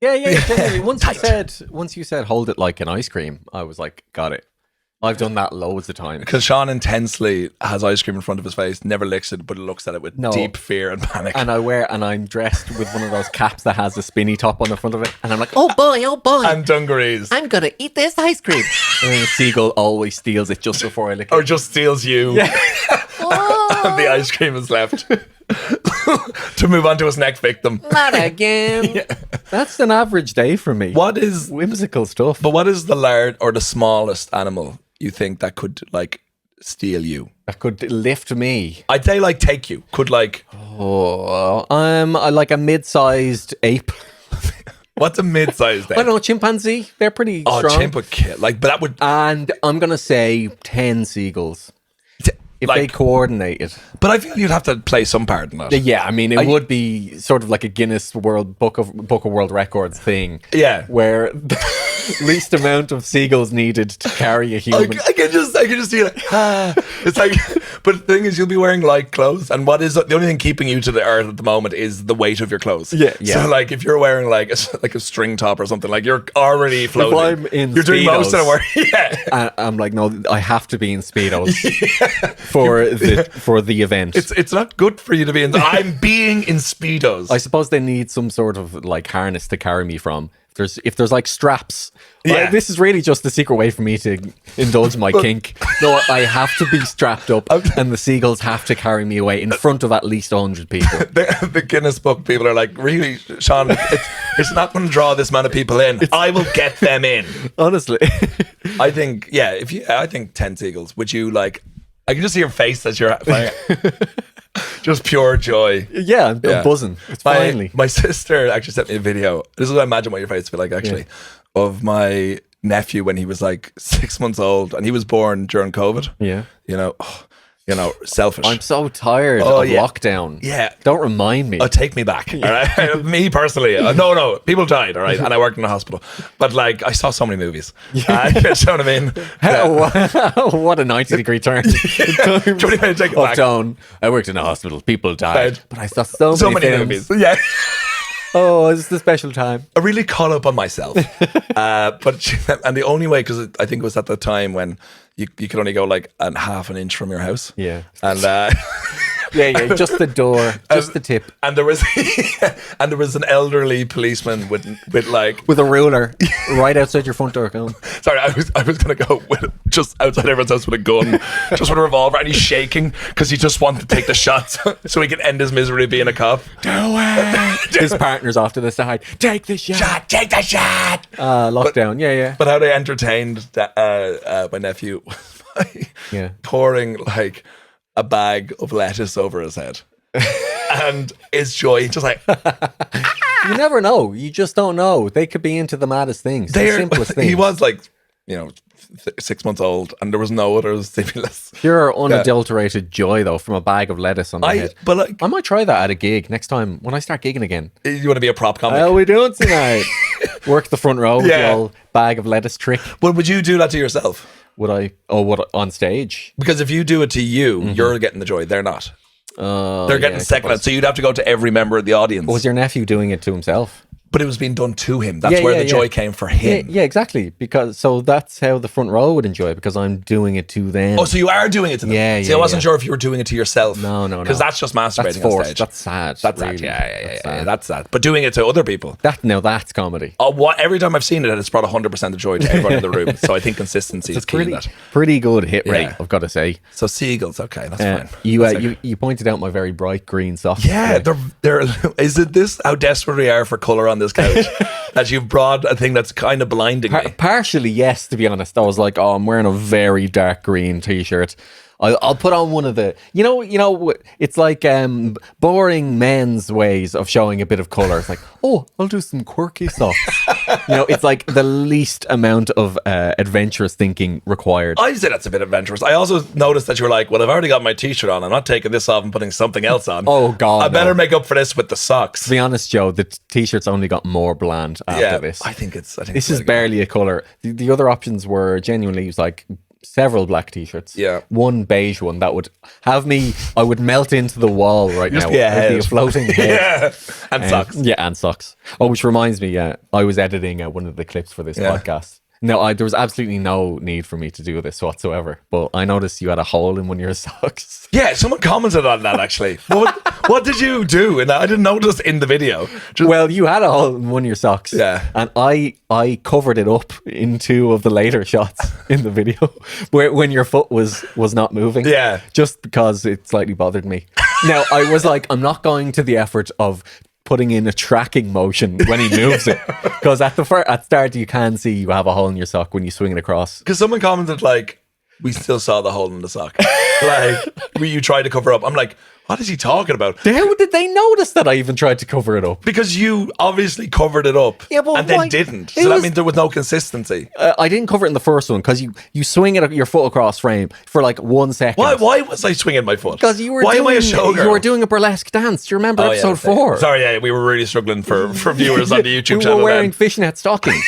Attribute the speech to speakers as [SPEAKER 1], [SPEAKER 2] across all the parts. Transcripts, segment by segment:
[SPEAKER 1] Yeah. Genuinely, once you said hold it like an ice cream, I was like, got it. I've done that loads of times.
[SPEAKER 2] Because Seán intensely has ice cream in front of his face, never licks it, but looks at it with deep fear and panic.
[SPEAKER 1] And I'm dressed with one of those caps that has a spinny top on the front of it. And I'm like, oh boy.
[SPEAKER 2] And dungarees.
[SPEAKER 1] I'm going to eat this ice cream. And then the seagull always steals it just before I lick it.
[SPEAKER 2] Or just steals you.
[SPEAKER 1] Yeah.
[SPEAKER 2] And the ice cream is left to move on to his next victim.
[SPEAKER 1] Not again. Yeah. That's an average day for me.
[SPEAKER 2] What is
[SPEAKER 1] whimsical stuff?
[SPEAKER 2] But what is the large or the smallest animal you think that could like steal you?
[SPEAKER 1] That could lift me.
[SPEAKER 2] I'd say like take you. Could like
[SPEAKER 1] like a mid-sized ape.
[SPEAKER 2] What's a mid-sized ape?
[SPEAKER 1] I don't know, chimpanzee. They're pretty strong.
[SPEAKER 2] Oh, chimp would kill. Like, but that would.
[SPEAKER 1] And I'm gonna say 10 seagulls. If they coordinated.
[SPEAKER 2] But I feel you'd have to play some part in that.
[SPEAKER 1] Yeah, I mean, it would be sort of like a Guinness Book of World Records thing.
[SPEAKER 2] Yeah.
[SPEAKER 1] Where the least amount of seagulls needed to carry a human.
[SPEAKER 2] I can just see it. It's like, but the thing is, you'll be wearing light clothes, and what is the only thing keeping you to the earth at the moment is the weight of your clothes.
[SPEAKER 1] Yeah.
[SPEAKER 2] So like, if you're wearing like a string top or something, like you're already floating.
[SPEAKER 1] If I'm in
[SPEAKER 2] you're
[SPEAKER 1] Speedos,
[SPEAKER 2] doing most of the work. Yeah.
[SPEAKER 1] I'm like, no, I have to be in Speedos for the event.
[SPEAKER 2] It's not good for you to be in. I'm being in Speedos.
[SPEAKER 1] I suppose they need some sort of like harness to carry me from. If there's like straps.
[SPEAKER 2] Yeah.
[SPEAKER 1] This is really just the secret way for me to indulge my kink. No, I have to be strapped up and the seagulls have to carry me away in front of at least 100 people.
[SPEAKER 2] The Guinness Book people are like, really, Seán, it's not going to draw this amount of people in. I will get them in.
[SPEAKER 1] Honestly.
[SPEAKER 2] I think, I think 10 seagulls. Would you like, I can just see your face as you're playing just pure joy.
[SPEAKER 1] Yeah, I'm buzzing. It's finally.
[SPEAKER 2] My sister actually sent me a video. This is what I imagine what your face would be like, actually, of my nephew when he was like 6 months old, and he was born during COVID.
[SPEAKER 1] Yeah.
[SPEAKER 2] You know, selfish.
[SPEAKER 1] I'm so tired of lockdown.
[SPEAKER 2] Yeah.
[SPEAKER 1] Don't remind me.
[SPEAKER 2] Oh, take me back. All right. Me personally. No. People died. All right. And I worked in a hospital. But like, I saw so many movies. You know what I mean?
[SPEAKER 1] What a 90-degree turn.
[SPEAKER 2] Take it back.
[SPEAKER 1] Tone. I worked in a hospital. People died. But I saw so many
[SPEAKER 2] movies. Yeah.
[SPEAKER 1] Oh, it's the special time.
[SPEAKER 2] I really caught up on myself. And the only way, because I think it was at the time when you could only go like half an inch from your house.
[SPEAKER 1] Yeah.
[SPEAKER 2] And
[SPEAKER 1] yeah, just the door, just the tip.
[SPEAKER 2] And there was an elderly policeman with
[SPEAKER 1] a ruler right outside your front door. Going.
[SPEAKER 2] Sorry, I was gonna go with just outside everyone's house with a gun, just with a revolver, and he's shaking because he just wanted to take the shots so he could end his misery being a cop.
[SPEAKER 1] Do it. His partner's off to the side. Take the shot.
[SPEAKER 2] Take the shot.
[SPEAKER 1] Lockdown. Yeah.
[SPEAKER 2] But how they entertained my nephew by pouring like a bag of lettuce over his head. And his joy, just like
[SPEAKER 1] you never know. You just don't know. They could be into the maddest things, the simplest things.
[SPEAKER 2] He was like, 6 months old, and there was no other stimulus.
[SPEAKER 1] Pure unadulterated joy, though, from a bag of lettuce on the head.
[SPEAKER 2] But like,
[SPEAKER 1] I might try that at a gig next time when I start gigging again.
[SPEAKER 2] You want to be a prop comic?
[SPEAKER 1] How are we doing tonight? Work the front row with the old bag of lettuce trick.
[SPEAKER 2] But would you do that to yourself?
[SPEAKER 1] Would I? Oh, what, on stage?
[SPEAKER 2] Because if you do it to you, you're getting the joy. They're not. They're getting second. So you'd have to go to every member of the audience.
[SPEAKER 1] Was your nephew doing it to himself?
[SPEAKER 2] But it was being done to him. That's where the joy came for him.
[SPEAKER 1] Yeah, exactly. So that's how the front row would enjoy it, because I'm doing it to them.
[SPEAKER 2] Oh, so you are doing it to them.
[SPEAKER 1] Yeah.
[SPEAKER 2] See, I wasn't sure if you were doing it to yourself.
[SPEAKER 1] No.
[SPEAKER 2] Because that's just masturbating on stage.
[SPEAKER 1] That's sad.
[SPEAKER 2] That's
[SPEAKER 1] really.
[SPEAKER 2] sad. Yeah. That's sad. But doing it to other people.
[SPEAKER 1] That's comedy.
[SPEAKER 2] Every time I've seen it, it's brought 100% of joy to everyone in the room. So I think consistency is key to that.
[SPEAKER 1] Pretty good hit rate, I've got to say.
[SPEAKER 2] So seagulls, okay, that's fine.
[SPEAKER 1] You pointed out my very bright green socks.
[SPEAKER 2] Yeah, they're. Is it this how desperate we are for colour on this couch? That you've brought a thing that's kind of blinding me.
[SPEAKER 1] Partially, yes, to be honest. I was like, I'm wearing a very dark green t-shirt. I'll put on one of the, it's like boring men's ways of showing a bit of colour. It's like, I'll do some quirky socks. It's like the least amount of adventurous thinking required.
[SPEAKER 2] I'd say that's a bit adventurous. I also noticed that you were like, well, I've already got my t-shirt on. I'm not taking this off and putting something else on.
[SPEAKER 1] Oh, God.
[SPEAKER 2] I better make up for this with the socks.
[SPEAKER 1] To be honest, Joe, the t-shirt's only got more bland after this.
[SPEAKER 2] I think
[SPEAKER 1] this is barely a colour. The other options were genuinely, it was like several black t-shirts.
[SPEAKER 2] Yeah.
[SPEAKER 1] One beige one that would have me, I would melt into the wall right now.
[SPEAKER 2] be a
[SPEAKER 1] I'd be
[SPEAKER 2] head.
[SPEAKER 1] a floating head.
[SPEAKER 2] Yeah. And socks.
[SPEAKER 1] Yeah, and socks. Oh, which reminds me, I was editing one of the clips for this podcast. No, there was absolutely no need for me to do this whatsoever. But I noticed you had a hole in one of your socks.
[SPEAKER 2] Yeah, someone commented on that actually. What did you do? And I didn't notice in the video.
[SPEAKER 1] Well, you had a hole in one of your socks.
[SPEAKER 2] Yeah.
[SPEAKER 1] And I covered it up in two of the later shots in the video where when your foot was not moving.
[SPEAKER 2] Yeah.
[SPEAKER 1] Just because it slightly bothered me. Now, I was like, I'm not going to the effort of putting in a tracking motion when he moves it, because at start you can see you have a hole in your sock when you swing it across.
[SPEAKER 2] Because someone commented like, we still saw the hole in the sock. Like, you tried to cover up. I'm like, what is he talking about?
[SPEAKER 1] How did they notice that I even tried to cover it up?
[SPEAKER 2] Because you obviously covered it up, and then didn't. So that means there was no consistency.
[SPEAKER 1] I didn't cover it in the first one because you swing your foot across frame for like 1 second.
[SPEAKER 2] Why was I swinging my foot?
[SPEAKER 1] Because you were
[SPEAKER 2] am I a showgirl?
[SPEAKER 1] You were doing a burlesque dance. Do you remember episode 4?
[SPEAKER 2] Sorry, we were really struggling for viewers on the YouTube channel.
[SPEAKER 1] We were wearing fishnet stockings.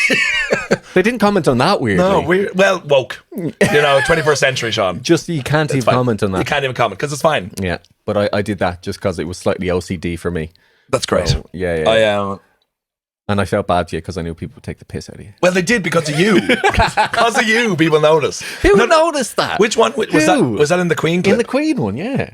[SPEAKER 1] They didn't comment on that weirdly.
[SPEAKER 2] No, well, woke. 21st century, Seán.
[SPEAKER 1] Just you can't even comment on that.
[SPEAKER 2] You can't even comment because it's fine.
[SPEAKER 1] Yeah, but I did that just because it was slightly OCD for me.
[SPEAKER 2] That's great.
[SPEAKER 1] So, yeah.
[SPEAKER 2] And
[SPEAKER 1] I felt bad to you because I knew people would take the piss out of you.
[SPEAKER 2] Well, they did because of you. Because of you, people noticed.
[SPEAKER 1] Who noticed that?
[SPEAKER 2] Which one was that? Was that in the Queen clip?
[SPEAKER 1] In the Queen one, yeah.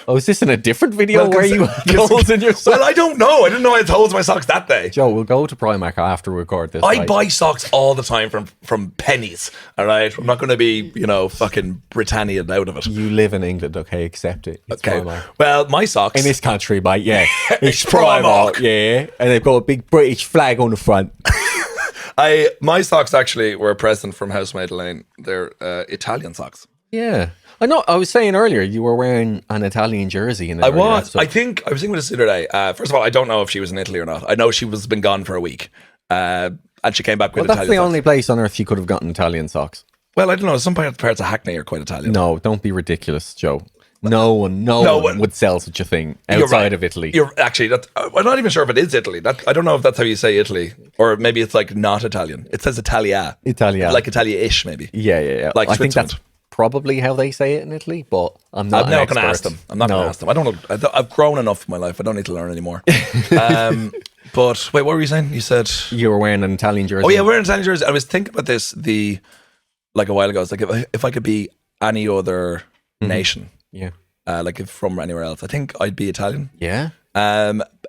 [SPEAKER 1] Is this in a different video where you had holes in your socks?
[SPEAKER 2] Well, I don't know. I didn't know I had holes in my socks that day.
[SPEAKER 1] Joe, we'll go to Primark after we record this.
[SPEAKER 2] I buy socks all the time from pennies. All right, I'm not going to be fucking Britannia out of it.
[SPEAKER 1] You live in England, okay? Accept it. It's
[SPEAKER 2] okay.
[SPEAKER 1] Primark.
[SPEAKER 2] Well, my socks
[SPEAKER 1] in this country, mate. Yeah,
[SPEAKER 2] it's Primark.
[SPEAKER 1] Yeah, and they've got a big British flag on the front.
[SPEAKER 2] My socks actually were a present from Housemaid Lane. They're Italian socks.
[SPEAKER 1] Yeah. I know. I was saying earlier you were wearing an Italian jersey. I was.
[SPEAKER 2] I think I was thinking with this the other day. First of all, I don't know if she was in Italy or not. I know she was been gone for a week, and she came back with Italian.
[SPEAKER 1] That's the
[SPEAKER 2] socks.
[SPEAKER 1] only place on earth you could have gotten Italian socks.
[SPEAKER 2] Well, I don't know. Some parts of Hackney are quite Italian.
[SPEAKER 1] No, don't be ridiculous, Joe. No one would sell such a thing outside of Italy.
[SPEAKER 2] You're actually. I'm not even sure if it is Italy. I don't know if that's how you say Italy, or maybe it's like not Italian. It says Italia, like Italia-ish, maybe.
[SPEAKER 1] Yeah.
[SPEAKER 2] Like
[SPEAKER 1] I think that's probably how they say it in Italy, but I'm not going to
[SPEAKER 2] ask them. I'm not going to ask them. I don't know. I've grown enough in my life. I don't need to learn anymore. But wait, what were you saying? You said
[SPEAKER 1] you were wearing an Italian jersey.
[SPEAKER 2] Oh yeah, wearing an Italian jersey. I was thinking about this like a while ago. I was like, if I could be any other nation, like if from anywhere else, I think I'd be Italian.
[SPEAKER 1] Yeah.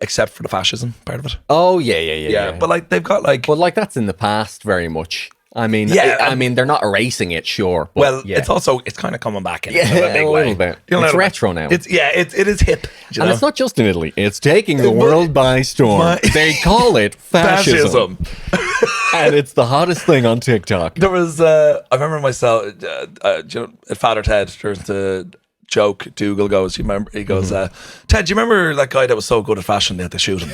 [SPEAKER 2] Except for the fascism part of it.
[SPEAKER 1] Oh yeah.
[SPEAKER 2] But like they've got like,
[SPEAKER 1] well, like that's in the past very much. I mean, they're not erasing it, sure. But
[SPEAKER 2] it's kind of coming back in a big way.
[SPEAKER 1] Little bit. It's retro now.
[SPEAKER 2] It is hip.
[SPEAKER 1] And it's not just in Italy. It's taking the world by storm. They call it fascism. And it's the hottest thing on TikTok.
[SPEAKER 2] There was, I remember myself, at Father Ted, there's the joke Dougal goes, you remember, he goes, Ted, do you remember that guy that was so good at fashion they had to shoot him?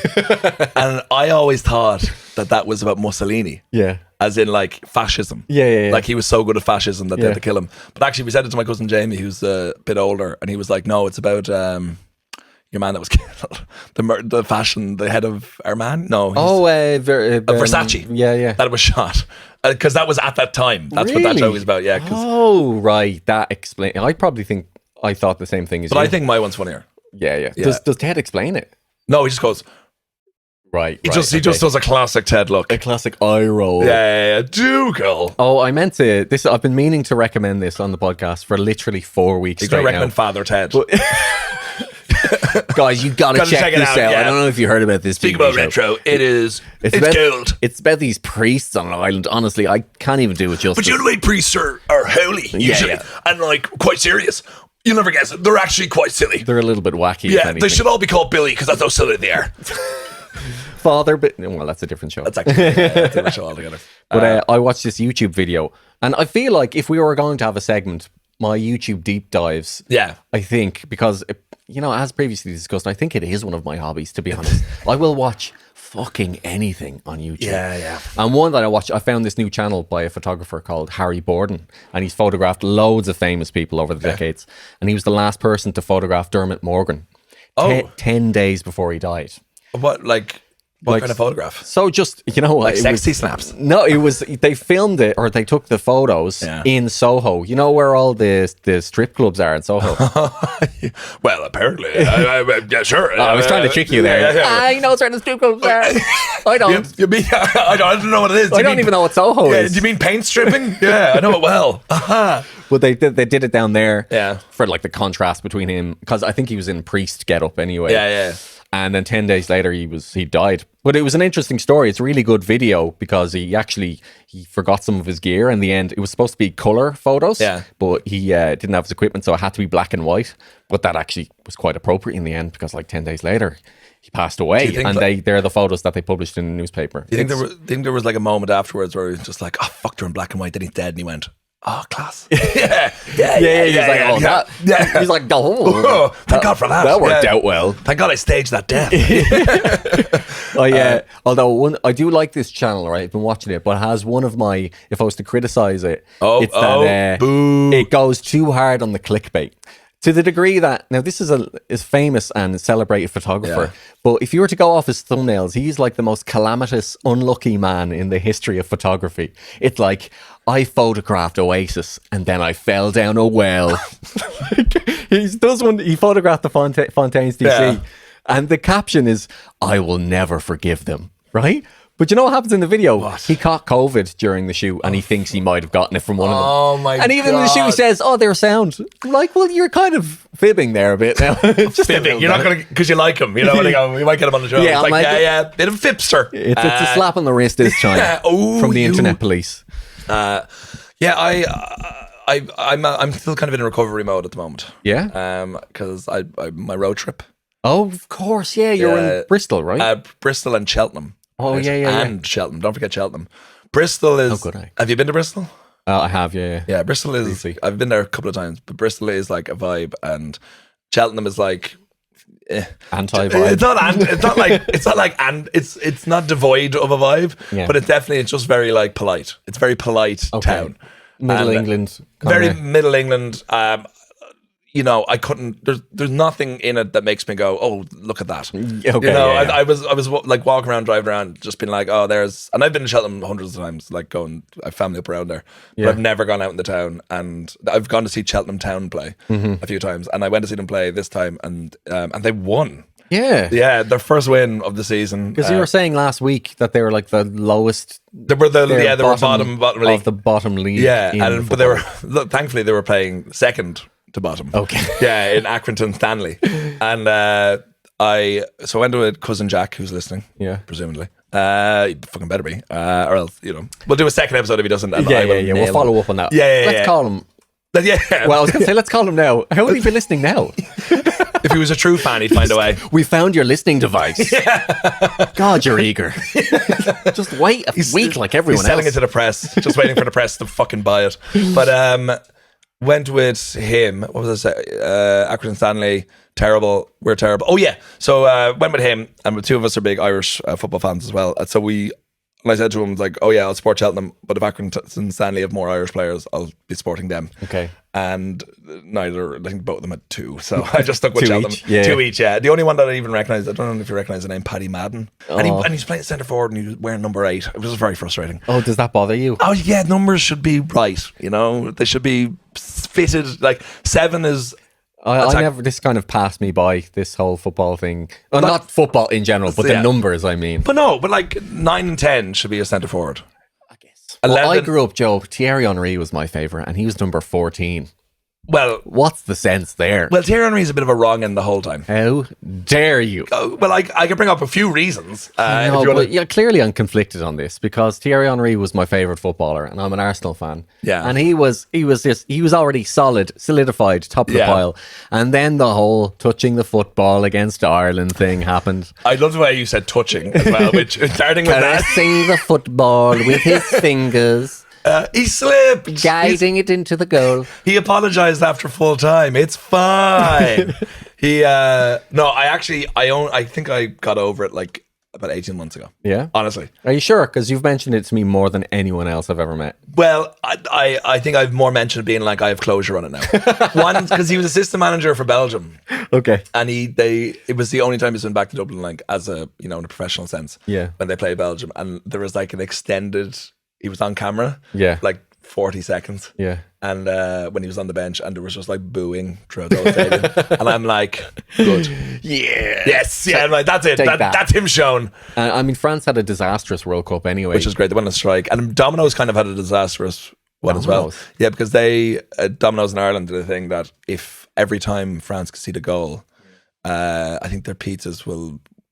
[SPEAKER 2] And I always thought that was about Mussolini.
[SPEAKER 1] Yeah.
[SPEAKER 2] As in like fascism.
[SPEAKER 1] Yeah.
[SPEAKER 2] Like he was so good at fascism that they had to kill him. But actually we said it to my cousin Jamie, who's a bit older, and he was like, no, it's about your man that was killed. The fashion, the head of Armani? No. Versace.
[SPEAKER 1] Yeah.
[SPEAKER 2] That was shot. Because that was at that time. That's what that joke was about, yeah.
[SPEAKER 1] Oh, right. That explains. I thought the same thing as you.
[SPEAKER 2] But I think my one's funnier.
[SPEAKER 1] Yeah. Does Ted explain it?
[SPEAKER 2] No, he just goes...
[SPEAKER 1] Right.
[SPEAKER 2] He just does a classic Ted look.
[SPEAKER 1] A classic eye roll.
[SPEAKER 2] Yeah. Dougal.
[SPEAKER 1] Oh, I meant to. I've been meaning to recommend this on the podcast for literally 4 weeks.
[SPEAKER 2] He's going to recommend Father Ted.
[SPEAKER 1] Guys, you gotta check this out. Yeah. I don't know if you heard about this.
[SPEAKER 2] Speak about retro. It's gold.
[SPEAKER 1] It's about these priests on an island. Honestly, I can't even do it justice.
[SPEAKER 2] But you know the way priests are holy usually, and like quite serious. You'll never guess it. They're actually quite silly.
[SPEAKER 1] They're a little bit wacky.
[SPEAKER 2] Yeah, they should all be called Billy because that's how silly they are.
[SPEAKER 1] Father, but well, that's a different show.
[SPEAKER 2] That's actually a different show altogether.
[SPEAKER 1] But I watched this YouTube video, and I feel like if we were going to have a segment, my YouTube deep dives.
[SPEAKER 2] Yeah,
[SPEAKER 1] I think because as previously discussed, I think it is one of my hobbies. To be honest, I will watch fucking anything on YouTube.
[SPEAKER 2] Yeah.
[SPEAKER 1] And one that I found this new channel by a photographer called Harry Borden, and he's photographed loads of famous people over the decades, and he was the last person to photograph Dermot Morgan. 10 days before he died.
[SPEAKER 2] What, like What kind of photograph?
[SPEAKER 1] So just, you know,
[SPEAKER 2] Like sexy snaps.
[SPEAKER 1] No, it was, they filmed it, or they took the photos in Soho. You know where all the strip clubs are in Soho?
[SPEAKER 2] Well, apparently. Yeah, sure.
[SPEAKER 1] I was trying to trick you there. I know where the strip clubs are. I don't.
[SPEAKER 2] You mean, I don't know what it is.
[SPEAKER 1] I don't even know what Soho is.
[SPEAKER 2] Do you mean paint stripping? Yeah, I know it well.
[SPEAKER 1] But they did it down there for like the contrast between him, because I think he was in priest getup anyway.
[SPEAKER 2] Yeah.
[SPEAKER 1] And then 10 days later, he died. But it was an interesting story. It's a really good video because he forgot some of his gear in the end. It was supposed to be color photos, but he didn't have his equipment, so it had to be black and white. But that actually was quite appropriate in the end, because like 10 days later, he passed away. And they're the photos that they published in the newspaper.
[SPEAKER 2] Do you think there was like a moment afterwards where he was just like, oh, fuck, they're in black and white, then he's dead, and he went, oh, class. He's like, oh, thank God for that.
[SPEAKER 1] That worked out well.
[SPEAKER 2] Thank God I staged that death.
[SPEAKER 1] Although I do like this channel, right? I've been watching it, but it has one of my, if I was to criticize it, it's that it goes too hard on the clickbait. To the degree that, now this is famous and celebrated photographer, but if you were to go off his thumbnails, he's like the most calamitous, unlucky man in the history of photography. It's like, I photographed Oasis and then I fell down a well. He photographed the Fontaines DC, and the caption is, I will never forgive them, right? But you know what happens in the video? What? He caught COVID during the shoot, and he thinks he might have gotten it from one of them.
[SPEAKER 2] Oh my god!
[SPEAKER 1] And even in the shoot, he says, "Oh, they're sound." I'm like, well, you're kind of fibbing there a bit now.
[SPEAKER 2] Just fibbing. You're not going to, because you like him. You know, you might get him on the show. Yeah, it's like, bit of fipster.
[SPEAKER 1] It's a slap on the wrist this time from the internet police.
[SPEAKER 2] I'm still kind of in a recovery mode at the moment.
[SPEAKER 1] Yeah.
[SPEAKER 2] Because my road trip.
[SPEAKER 1] Oh, of course. Yeah, you're in Bristol, right?
[SPEAKER 2] Bristol and Cheltenham.
[SPEAKER 1] Oh,
[SPEAKER 2] and Cheltenham. Don't forget Cheltenham. Bristol is...
[SPEAKER 1] Oh, good.
[SPEAKER 2] Have you been to Bristol?
[SPEAKER 1] I have, yeah.
[SPEAKER 2] Yeah, Bristol is... Briefly. I've been there a couple of times, but Bristol is like a vibe, and Cheltenham is like...
[SPEAKER 1] Anti-vibe.
[SPEAKER 2] It's not devoid of a vibe, but it's just very like polite. It's very polite town.
[SPEAKER 1] Middle England.
[SPEAKER 2] Very middle England. You know, I couldn't. There's nothing in it that makes me go, "Oh, look at that."
[SPEAKER 1] Okay,
[SPEAKER 2] I was like walking around, driving around, just being like, "Oh, there's." And I've been to Cheltenham hundreds of times, like going. I have family up around there, but I've never gone out in the town. And I've gone to see Cheltenham Town play a few times, and I went to see them play this time, and they won. Yeah, their first win of the season.
[SPEAKER 1] Because you were saying last week that they were like the lowest.
[SPEAKER 2] They were bottom league
[SPEAKER 1] of the bottom league.
[SPEAKER 2] Yeah, but they were thankfully they were playing second to bottom.
[SPEAKER 1] Okay.
[SPEAKER 2] Yeah, in Accrington Stanley. And I went to a cousin Jack who's listening. Yeah. Presumably. Fucking better be. Or else, we'll do a second episode if he doesn't.
[SPEAKER 1] Yeah. We'll follow up on that. Let's call him.
[SPEAKER 2] Yeah.
[SPEAKER 1] Well, I was going to say, let's call him now. How would he be listening now?
[SPEAKER 2] If he was a true fan, he'd find a way.
[SPEAKER 1] We found your listening device. God, you're eager. Just wait a week like everyone else.
[SPEAKER 2] He's selling it to the press. Just waiting for the press to fucking buy it. But went with him. What was I say? Accrington Stanley. Terrible. We're terrible. Oh yeah. So went with him, and the two of us are big Irish football fans as well. And so I said to him, like, "Oh yeah, I'll support Cheltenham, but if Accrington Stanley have more Irish players, I'll be supporting them."
[SPEAKER 1] Okay.
[SPEAKER 2] And I think both of them had two, so I just stuck with
[SPEAKER 1] Two
[SPEAKER 2] Cheltenham.
[SPEAKER 1] each? Yeah.
[SPEAKER 2] Two each, yeah. The only one that I even recognised, I don't know if you recognise the name, Paddy Madden, and he's playing centre forward and he was wearing number 8. It was very frustrating.
[SPEAKER 1] Oh, does that bother you?
[SPEAKER 2] Oh yeah, numbers should be right. They should be fitted. Like 7 is.
[SPEAKER 1] I never. This kind of passed me by, this whole football thing. Well, not football in general, but the numbers. I mean,
[SPEAKER 2] but like 9 and 10 should be a centre forward.
[SPEAKER 1] I guess. Well, I grew up, Joe. Thierry Henry was my favourite, and he was number 14.
[SPEAKER 2] Well,
[SPEAKER 1] what's the sense there?
[SPEAKER 2] Well, Thierry Henry is a bit of a wrong end the whole time.
[SPEAKER 1] How dare you?
[SPEAKER 2] Well, I can bring up a few reasons.
[SPEAKER 1] Clearly I'm conflicted on this, because Thierry Henry was my favourite footballer, and I'm an Arsenal fan.
[SPEAKER 2] Yeah,
[SPEAKER 1] and he was already solidified, top of the pile, and then the whole touching the football against Ireland thing happened.
[SPEAKER 2] I love the way you said touching as well, which starting with that,
[SPEAKER 1] caressing the football with his fingers.
[SPEAKER 2] He slipped,
[SPEAKER 1] guiding it into the goal.
[SPEAKER 2] He apologized after full time. It's fine. I think I got over it like about 18 months ago.
[SPEAKER 1] Yeah?
[SPEAKER 2] Honestly.
[SPEAKER 1] Are you sure? Because you've mentioned it to me more than anyone else I've ever met.
[SPEAKER 2] Well, I think I've more mentioned being like I have closure on it now. One, because he was assistant manager for Belgium.
[SPEAKER 1] Okay.
[SPEAKER 2] And it was the only time he's been back to Dublin, like as a, in a professional sense.
[SPEAKER 1] Yeah.
[SPEAKER 2] When they play Belgium. And there was like an extended, he was on camera.
[SPEAKER 1] Yeah.
[SPEAKER 2] Like 40 seconds.
[SPEAKER 1] Yeah.
[SPEAKER 2] And when he was on the bench, and there was just like booing throughout the whole stadium. And I'm like, good.
[SPEAKER 1] Yeah.
[SPEAKER 2] Yes. Yeah. I'm like, that's it. That's him shown.
[SPEAKER 1] I mean, France had a disastrous World Cup anyway.
[SPEAKER 2] Which is great. They went on strike. And Domino's kind of had a disastrous one as well.
[SPEAKER 1] Domino's?
[SPEAKER 2] Yeah, because they, Domino's in Ireland did a thing that if every time France concede a goal, I think their pizzas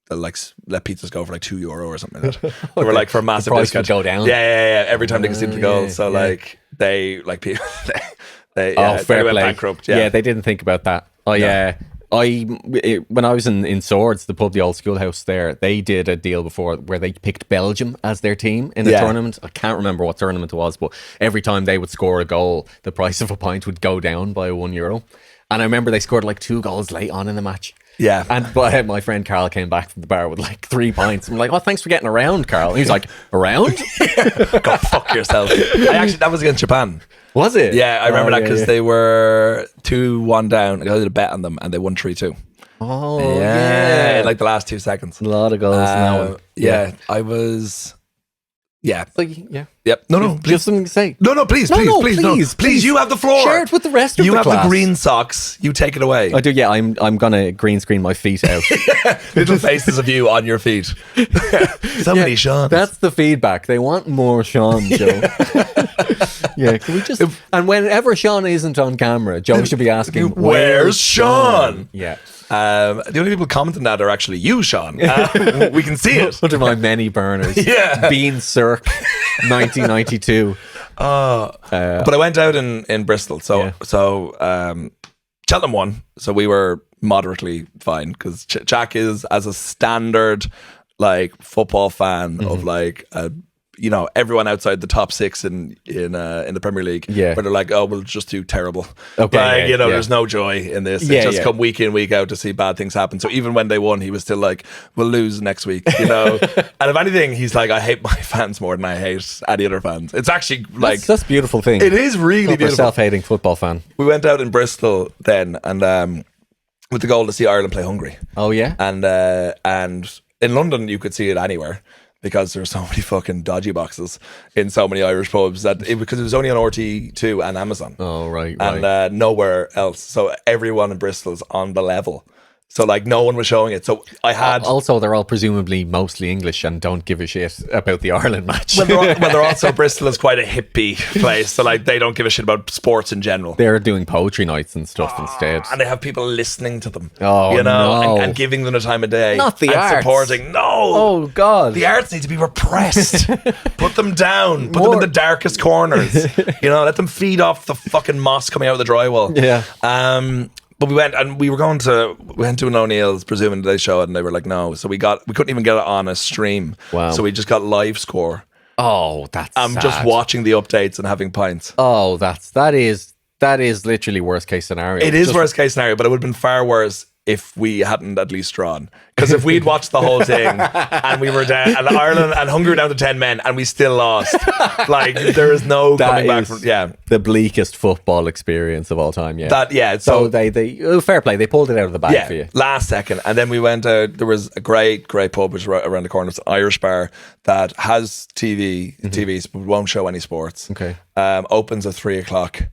[SPEAKER 2] they'll like let pizzas go for like €2 or something like that. They were like for a massive
[SPEAKER 1] price
[SPEAKER 2] discount.
[SPEAKER 1] would go down.
[SPEAKER 2] Yeah. Every time they conceded the goal. So like they like people they went bankrupt. Yeah.
[SPEAKER 1] They didn't think about that. Oh yeah. When I was in Swords, the pub, the old schoolhouse there, they did a deal before where they picked Belgium as their team in a tournament. I can't remember what tournament it was, but every time they would score a goal, the price of a pint would go down by €1. And I remember they scored like 2 goals late on in the match.
[SPEAKER 2] Yeah.
[SPEAKER 1] And my friend Carl came back from the bar with like 3 pints. I'm like, oh, thanks for getting around, Carl. And he was like, around?
[SPEAKER 2] Go fuck yourself. That was against Japan.
[SPEAKER 1] Was it?
[SPEAKER 2] Yeah, I remember that because they were 2-1 down. I did a bet on them and they won 3-2.
[SPEAKER 1] Oh,
[SPEAKER 2] yeah. In like the last 2 seconds.
[SPEAKER 1] A lot of goals in that one.
[SPEAKER 2] Yeah, I was... Yeah.
[SPEAKER 1] Yeah.
[SPEAKER 2] Yep. No,
[SPEAKER 1] Do you have
[SPEAKER 2] please.
[SPEAKER 1] something to say?
[SPEAKER 2] No, please. Please, you have the floor.
[SPEAKER 1] Share it with the rest of the class.
[SPEAKER 2] You have the green socks. You take it away.
[SPEAKER 1] I do, yeah. I'm gonna green screen my feet out.
[SPEAKER 2] Little faces of you on your feet. So many Seans.
[SPEAKER 1] That's the feedback. They want more Seán, Joe. Yeah, can we just... And whenever Seán isn't on camera, Joe should be asking,
[SPEAKER 2] where's Seán?
[SPEAKER 1] Yeah.
[SPEAKER 2] The only people commenting that are actually you, Seán. We can see it.
[SPEAKER 1] Under my many burners.
[SPEAKER 2] Yeah.
[SPEAKER 1] Bean Cirque, 1992.
[SPEAKER 2] But I went out in Bristol. So Cheltenham won. So we were moderately fine because Jack is, as a standard like football fan of like everyone outside the top 6 in the Premier League, where they're like, oh, we'll just do terrible.
[SPEAKER 1] Okay,
[SPEAKER 2] there's no joy in this. It's just come week in, week out to see bad things happen. So even when they won, he was still like, we'll lose next week, And if anything, he's like, I hate my fans more than I hate any other fans. It's actually like
[SPEAKER 1] that's a beautiful thing.
[SPEAKER 2] It is really beautiful.
[SPEAKER 1] Self-hating football fan.
[SPEAKER 2] We went out in Bristol then, and with the goal to see Ireland play Hungary.
[SPEAKER 1] Oh yeah,
[SPEAKER 2] and in London you could see it anywhere. Because there's so many fucking dodgy boxes in so many Irish pubs because it was only on RT2 and Amazon.
[SPEAKER 1] Oh, right.
[SPEAKER 2] And nowhere else. So everyone in Bristol's on the level. So like no one was showing it. So I had...
[SPEAKER 1] Also, they're all presumably mostly English and don't give a shit about the Ireland match.
[SPEAKER 2] Well, they're also... Bristol is quite a hippie place. So like they don't give a shit about sports in general.
[SPEAKER 1] They're doing poetry nights and stuff instead.
[SPEAKER 2] And they have people listening to them.
[SPEAKER 1] Oh, no.
[SPEAKER 2] And giving them the time of day.
[SPEAKER 1] Not the arts.
[SPEAKER 2] Supporting. No.
[SPEAKER 1] Oh, God.
[SPEAKER 2] The arts need to be repressed. Put them down. Put them in the darkest corners. Let them feed off the fucking moss coming out of the drywall.
[SPEAKER 1] Yeah.
[SPEAKER 2] But we went to an O'Neill's, presuming they show it, and they were like, no. So we couldn't even get it on a stream.
[SPEAKER 1] Wow.
[SPEAKER 2] So we just got live score.
[SPEAKER 1] Oh, that's
[SPEAKER 2] I'm
[SPEAKER 1] sad.
[SPEAKER 2] just watching the updates and having pints.
[SPEAKER 1] Oh, that is literally worst case scenario.
[SPEAKER 2] It is worst case scenario, but it would have been far worse if we hadn't at least drawn. Because if we'd watched the whole thing and we were down, and Ireland and Hungary were down to 10 men and we still lost, like there is no coming back from. Yeah,
[SPEAKER 1] the bleakest football experience of all time. Yeah,
[SPEAKER 2] So
[SPEAKER 1] they fair play. They pulled it out of the bag for you
[SPEAKER 2] last second, and then we went out. There was a great pub which was around the corner. It's an Irish bar that has TVs but won't show any sports.
[SPEAKER 1] Okay,
[SPEAKER 2] opens at 3:00,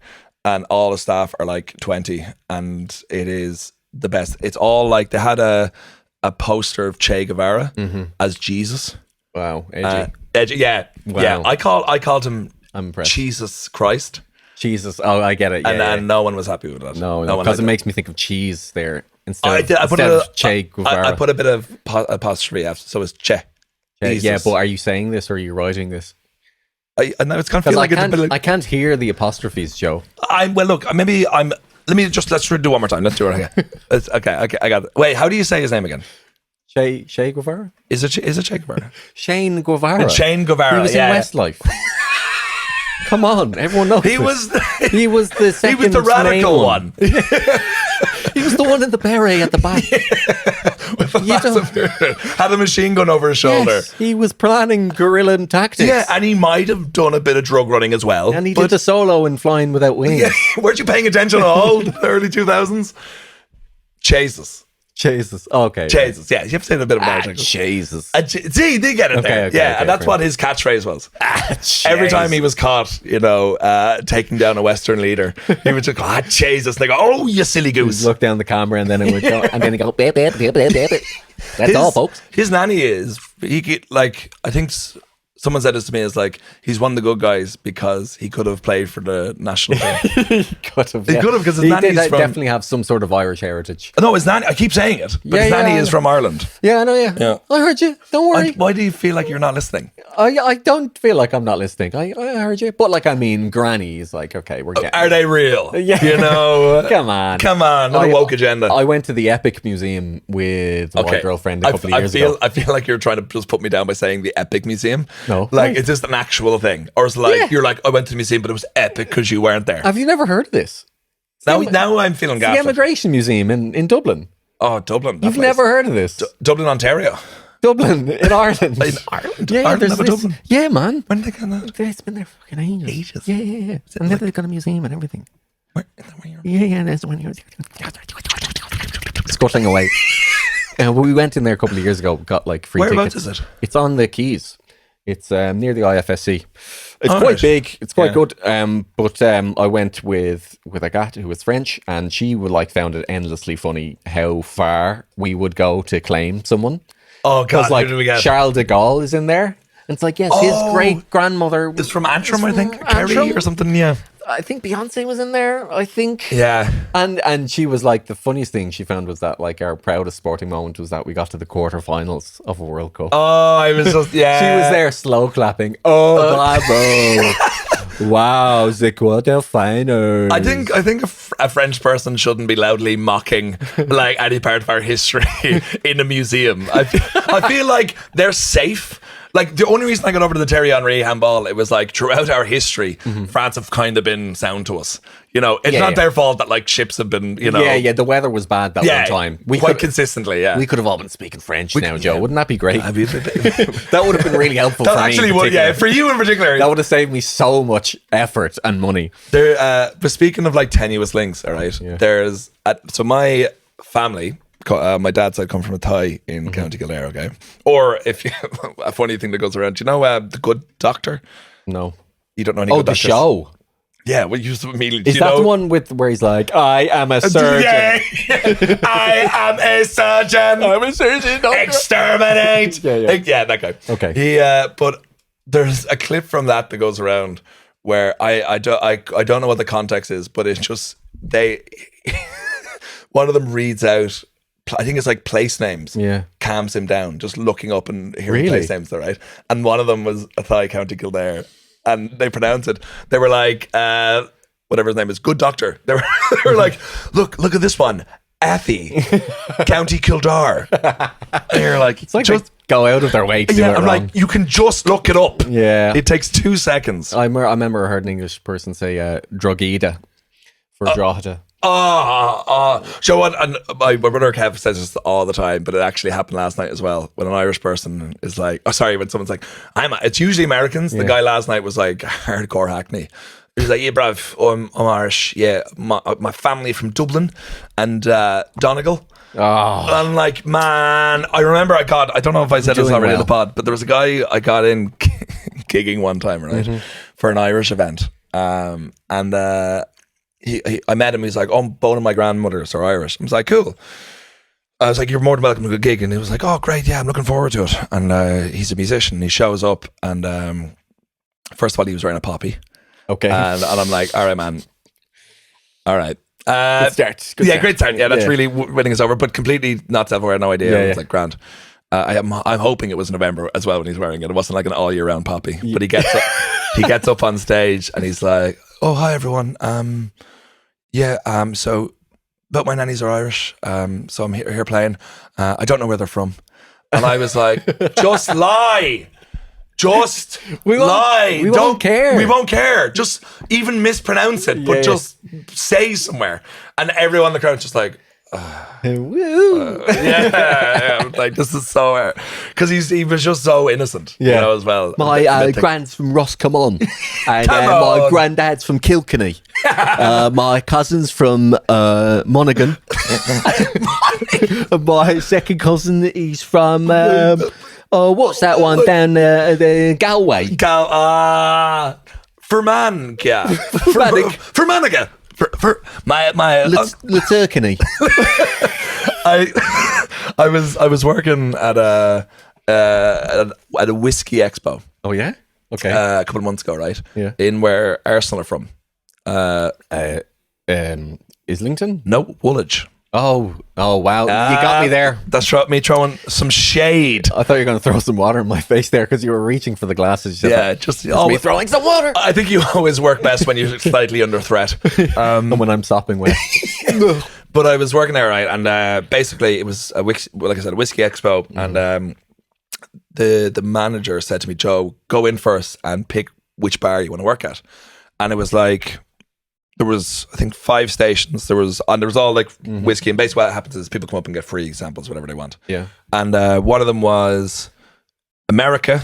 [SPEAKER 2] and all the staff are like 20, and it is the best. It's all like they had a poster of Che Guevara as Jesus.
[SPEAKER 1] Wow, edgy.
[SPEAKER 2] Edgy, yeah.
[SPEAKER 1] Wow.
[SPEAKER 2] Yeah. I called him
[SPEAKER 1] I'm impressed.
[SPEAKER 2] Jesus Christ.
[SPEAKER 1] Jesus. Oh, I get it. Yeah,
[SPEAKER 2] and no one was happy with that.
[SPEAKER 1] No, because it makes me think of cheese there instead of Che Guevara.
[SPEAKER 2] I put a bit of apostrophe after, so it's Che.
[SPEAKER 1] Yeah, but are you saying this or are you writing this?
[SPEAKER 2] I know it's kind of feel like
[SPEAKER 1] I can't hear the apostrophes, Joe.
[SPEAKER 2] Let's do it one more time. Let's do it again. Okay, I got it. Wait, how do you say his name again?
[SPEAKER 1] Che Guevara?
[SPEAKER 2] Is it Che Guevara?
[SPEAKER 1] Shane Guevara.
[SPEAKER 2] Shane Guevara.
[SPEAKER 1] He was in Westlife. Come on, everyone knows.
[SPEAKER 2] He was the
[SPEAKER 1] second.
[SPEAKER 2] He was the radical one.
[SPEAKER 1] He was the one in the beret at the back.
[SPEAKER 2] With had a machine gun over his shoulder.
[SPEAKER 1] Yes, he was planning guerrilla tactics.
[SPEAKER 2] Yeah, and he might have done a bit of drug running as well.
[SPEAKER 1] And he did the solo in Flying Without Wings.
[SPEAKER 2] Yeah, weren't you paying attention at all? The early 2000s? Jesus.
[SPEAKER 1] Okay.
[SPEAKER 2] Jesus. Yeah, you have to say a bit about it.
[SPEAKER 1] Jesus.
[SPEAKER 2] See, they get it there. Yeah, and that's what his catchphrase was. Every time he was caught, taking down a Western leader, he would just go, Jesus. And they go, oh, you silly goose.
[SPEAKER 1] Look down the camera and then it would go, and then he'd go, beep, beep, beep, beep, beep. That's all, folks.
[SPEAKER 2] His nanny is, I think someone said this to me, is like, he's one of the good guys because he could have played for the national team.
[SPEAKER 1] He could have,
[SPEAKER 2] because his nanny is from...
[SPEAKER 1] definitely have some sort of Irish heritage.
[SPEAKER 2] No, his nanny, I keep saying it, but his nanny is from Ireland.
[SPEAKER 1] Yeah, I know, yeah. I heard you. Don't worry.
[SPEAKER 2] Why do you feel like you're not listening?
[SPEAKER 1] I don't feel like I'm not listening. I heard you. But Granny is like, okay, we're getting
[SPEAKER 2] Are they real?
[SPEAKER 1] Yeah. Come on.
[SPEAKER 2] Not a woke agenda.
[SPEAKER 1] I went to the Epic Museum with my girlfriend a couple of years ago.
[SPEAKER 2] I feel like you're trying to just put me down by saying the Epic Museum.
[SPEAKER 1] No.
[SPEAKER 2] It's just an actual thing. Or it's like, you're like, I went to the museum, but it was epic because you weren't there.
[SPEAKER 1] Have you never heard of this?
[SPEAKER 2] Now I'm feeling gaffed.
[SPEAKER 1] The Immigration Museum in Dublin.
[SPEAKER 2] Oh, Dublin.
[SPEAKER 1] You've never heard of this?
[SPEAKER 2] Dublin, Ontario.
[SPEAKER 1] Dublin, in Ireland.
[SPEAKER 2] In Ireland?
[SPEAKER 1] Yeah,
[SPEAKER 2] Ireland have a Dublin?
[SPEAKER 1] Yeah, man.
[SPEAKER 2] When did they get that?
[SPEAKER 1] It's been there fucking ages.
[SPEAKER 2] Ages?
[SPEAKER 1] Yeah. And then they've got a museum and everything. Yeah, that's the one you're scuttling away. We went in there a couple of years ago, got free
[SPEAKER 2] Whereabouts
[SPEAKER 1] tickets.
[SPEAKER 2] Is it?
[SPEAKER 1] It's on the Quays. It's near the IFSC. It's quite big. It's quite good. But I went with a gat who was French, and she would found it endlessly funny how far we would go to claim someone.
[SPEAKER 2] Oh God!
[SPEAKER 1] Because
[SPEAKER 2] who did we get?
[SPEAKER 1] Charles de Gaulle is in there, and it's yes, his great grandmother
[SPEAKER 2] is from Antrim, I think, Kerry or something. Yeah.
[SPEAKER 1] I think Beyonce was in there. I think.
[SPEAKER 2] Yeah.
[SPEAKER 1] And she was the funniest thing she found was that our proudest sporting moment was that we got to the quarterfinals of a World Cup.
[SPEAKER 2] Oh, I was just
[SPEAKER 1] She was there slow clapping. Oh, bravo. Wow, the quarterfinals.
[SPEAKER 2] I think a French person shouldn't be loudly mocking any part of our history in a museum. I feel like they're safe. The only reason I got over to the Thierry Henry handball, it was throughout our history, France have kind of been sound to us. It's not their fault that ships have been,
[SPEAKER 1] Yeah, the weather was bad that one time.
[SPEAKER 2] Quite consistently, yeah.
[SPEAKER 1] We could have all been speaking French now, Joe. Wouldn't that be great?
[SPEAKER 2] That
[SPEAKER 1] That would have been really helpful for me.
[SPEAKER 2] Actually would, yeah, for you in particular.
[SPEAKER 1] That would have saved me so much effort and money.
[SPEAKER 2] But speaking of tenuous links, all right, there's... so my family... my dad's side come from a Thai in County Kildare, okay? Or if you, a funny thing that goes around, do you know The Good Doctor?
[SPEAKER 1] No.
[SPEAKER 2] You don't know any Good Doctors?
[SPEAKER 1] The show?
[SPEAKER 2] Yeah, well, you immediately...
[SPEAKER 1] Is that the one where he's I am a surgeon?
[SPEAKER 2] Yeah. I am a surgeon.
[SPEAKER 1] I'm a surgeon.
[SPEAKER 2] Exterminate. Yeah, that guy.
[SPEAKER 1] Okay.
[SPEAKER 2] But there's a clip from that goes around where I don't know what the context is, but it's just one of them reads out, I think it's place names. Yeah. Calms him down, just looking up and hearing place names, right? And one of them was a Thai, County Kildare. And they pronounce it. They were whatever his name is, Good Doctor. They were look at this one. Athy, County Kildare. And you're
[SPEAKER 1] it's just go out of their way to do it wrong.
[SPEAKER 2] You can just look it up.
[SPEAKER 1] Yeah.
[SPEAKER 2] It takes 2 seconds.
[SPEAKER 1] I remember I heard an English person say Drogheda for Drogheda.
[SPEAKER 2] So what? And my brother Kev says this all the time, but it actually happened last night as well. When an Irish person is when someone's it's usually Americans. The guy last night was hardcore Hackney. He was yeah, bruv, I'm Irish. Yeah, my family from Dublin and Donegal. Oh. And man, I remember I don't know if I said this already in the pod, but there was a guy I got in gigging one time, right, for an Irish event, and I met him. He's both of my grandmothers are Irish. I was cool. I was you're more than welcome to the gig. And he was oh, great. Yeah, I'm looking forward to it. And he's a musician. He shows up. And first of all, he was wearing a poppy.
[SPEAKER 1] Okay.
[SPEAKER 2] And I'm all right, man. All right.
[SPEAKER 1] Good start.
[SPEAKER 2] Great start. Yeah, that's really winning us over. But completely not self-aware, no idea. It was grand. I'm hoping it was November as well when he's wearing it. It wasn't an all-year-round poppy. But he gets up, he gets up on stage and he's oh, hi, everyone. So, but my nannies are Irish, so I'm here playing. I don't know where they're from. And I was just lie. Just
[SPEAKER 1] We won't-
[SPEAKER 2] lie.
[SPEAKER 1] we won't care.
[SPEAKER 2] We won't care. Just even mispronounce it, but
[SPEAKER 1] Yeah.
[SPEAKER 2] just say somewhere. And everyone in the crowd's just like,
[SPEAKER 1] Woo.
[SPEAKER 2] yeah, like this is so because he was just so innocent,
[SPEAKER 1] Yeah.
[SPEAKER 2] you know, as well.
[SPEAKER 1] My grand's from Roscommon, and
[SPEAKER 2] Come
[SPEAKER 1] my
[SPEAKER 2] on.
[SPEAKER 1] granddad's from Kilkenny. My cousin's from Monaghan. And my second cousin, he's from what's that one down Galway?
[SPEAKER 2] Fermanagh. Fermanagh. For my
[SPEAKER 1] Letterkenny.
[SPEAKER 2] I was working at a whiskey expo
[SPEAKER 1] Oh yeah. Okay.
[SPEAKER 2] a couple of months ago, right?
[SPEAKER 1] Yeah.
[SPEAKER 2] In where Arsenal are from.
[SPEAKER 1] Islington.
[SPEAKER 2] No, Woolwich.
[SPEAKER 1] Oh wow! You got me there.
[SPEAKER 2] That's me throwing some shade.
[SPEAKER 1] I thought you were going to throw some water in my face there because you were reaching for the glasses. You said,
[SPEAKER 2] Yeah, just
[SPEAKER 1] me throwing some water.
[SPEAKER 2] I think you always work best when you're slightly under threat.
[SPEAKER 1] And when I'm sopping wet.
[SPEAKER 2] But I was working there, right, and basically it was like I said, a whiskey expo, and the manager said to me, "Joe, go in first and pick which bar you want to work at," and it was like. There was, I think, 5 stations. There was all like whiskey, and basically what happens is people come up and get free samples, whatever they want.
[SPEAKER 1] Yeah.
[SPEAKER 2] And one of them was America,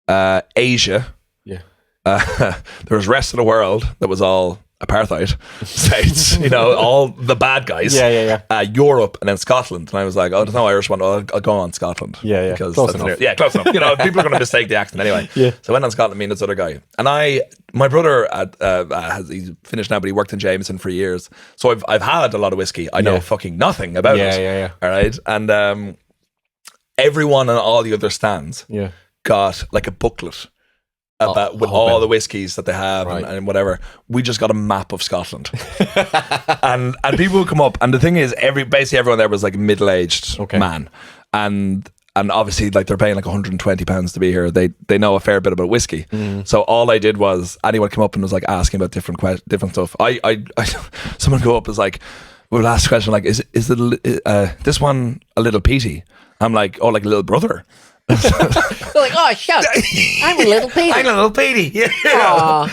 [SPEAKER 2] Asia.
[SPEAKER 1] Yeah.
[SPEAKER 2] There was rest of the world that was all apartheid states, you know, all the bad guys.
[SPEAKER 1] Yeah.
[SPEAKER 2] Europe, and then Scotland. And I was like, oh, there's no Irish one. I'll go on Scotland.
[SPEAKER 1] Yeah.
[SPEAKER 2] Because
[SPEAKER 1] Close
[SPEAKER 2] that's
[SPEAKER 1] enough.
[SPEAKER 2] Yeah, close enough. You know, people are going to mistake the accent anyway.
[SPEAKER 1] Yeah.
[SPEAKER 2] So I went on Scotland, me and this other guy. And my brother, he's finished now, but he worked in Jameson for years. So I've had a lot of whiskey. I know fucking nothing about it.
[SPEAKER 1] Yeah.
[SPEAKER 2] All right. And everyone on all the other stands
[SPEAKER 1] Yeah.
[SPEAKER 2] got like a booklet about with all the whiskies that they have and whatever. We just got a map of Scotland. and people would come up, and the thing is basically everyone there was like a middle-aged man. And obviously like they're paying like £120 to be here. They know a fair bit about whiskey. So all I did was anyone come up and was like asking about different stuff. I someone go up was like, we'll ask a question like, is it this one a little peaty? I'm like, oh, like a little brother.
[SPEAKER 3] They're like, oh, shut. I'm a little Peter.
[SPEAKER 2] I'm a little Petey. Yeah.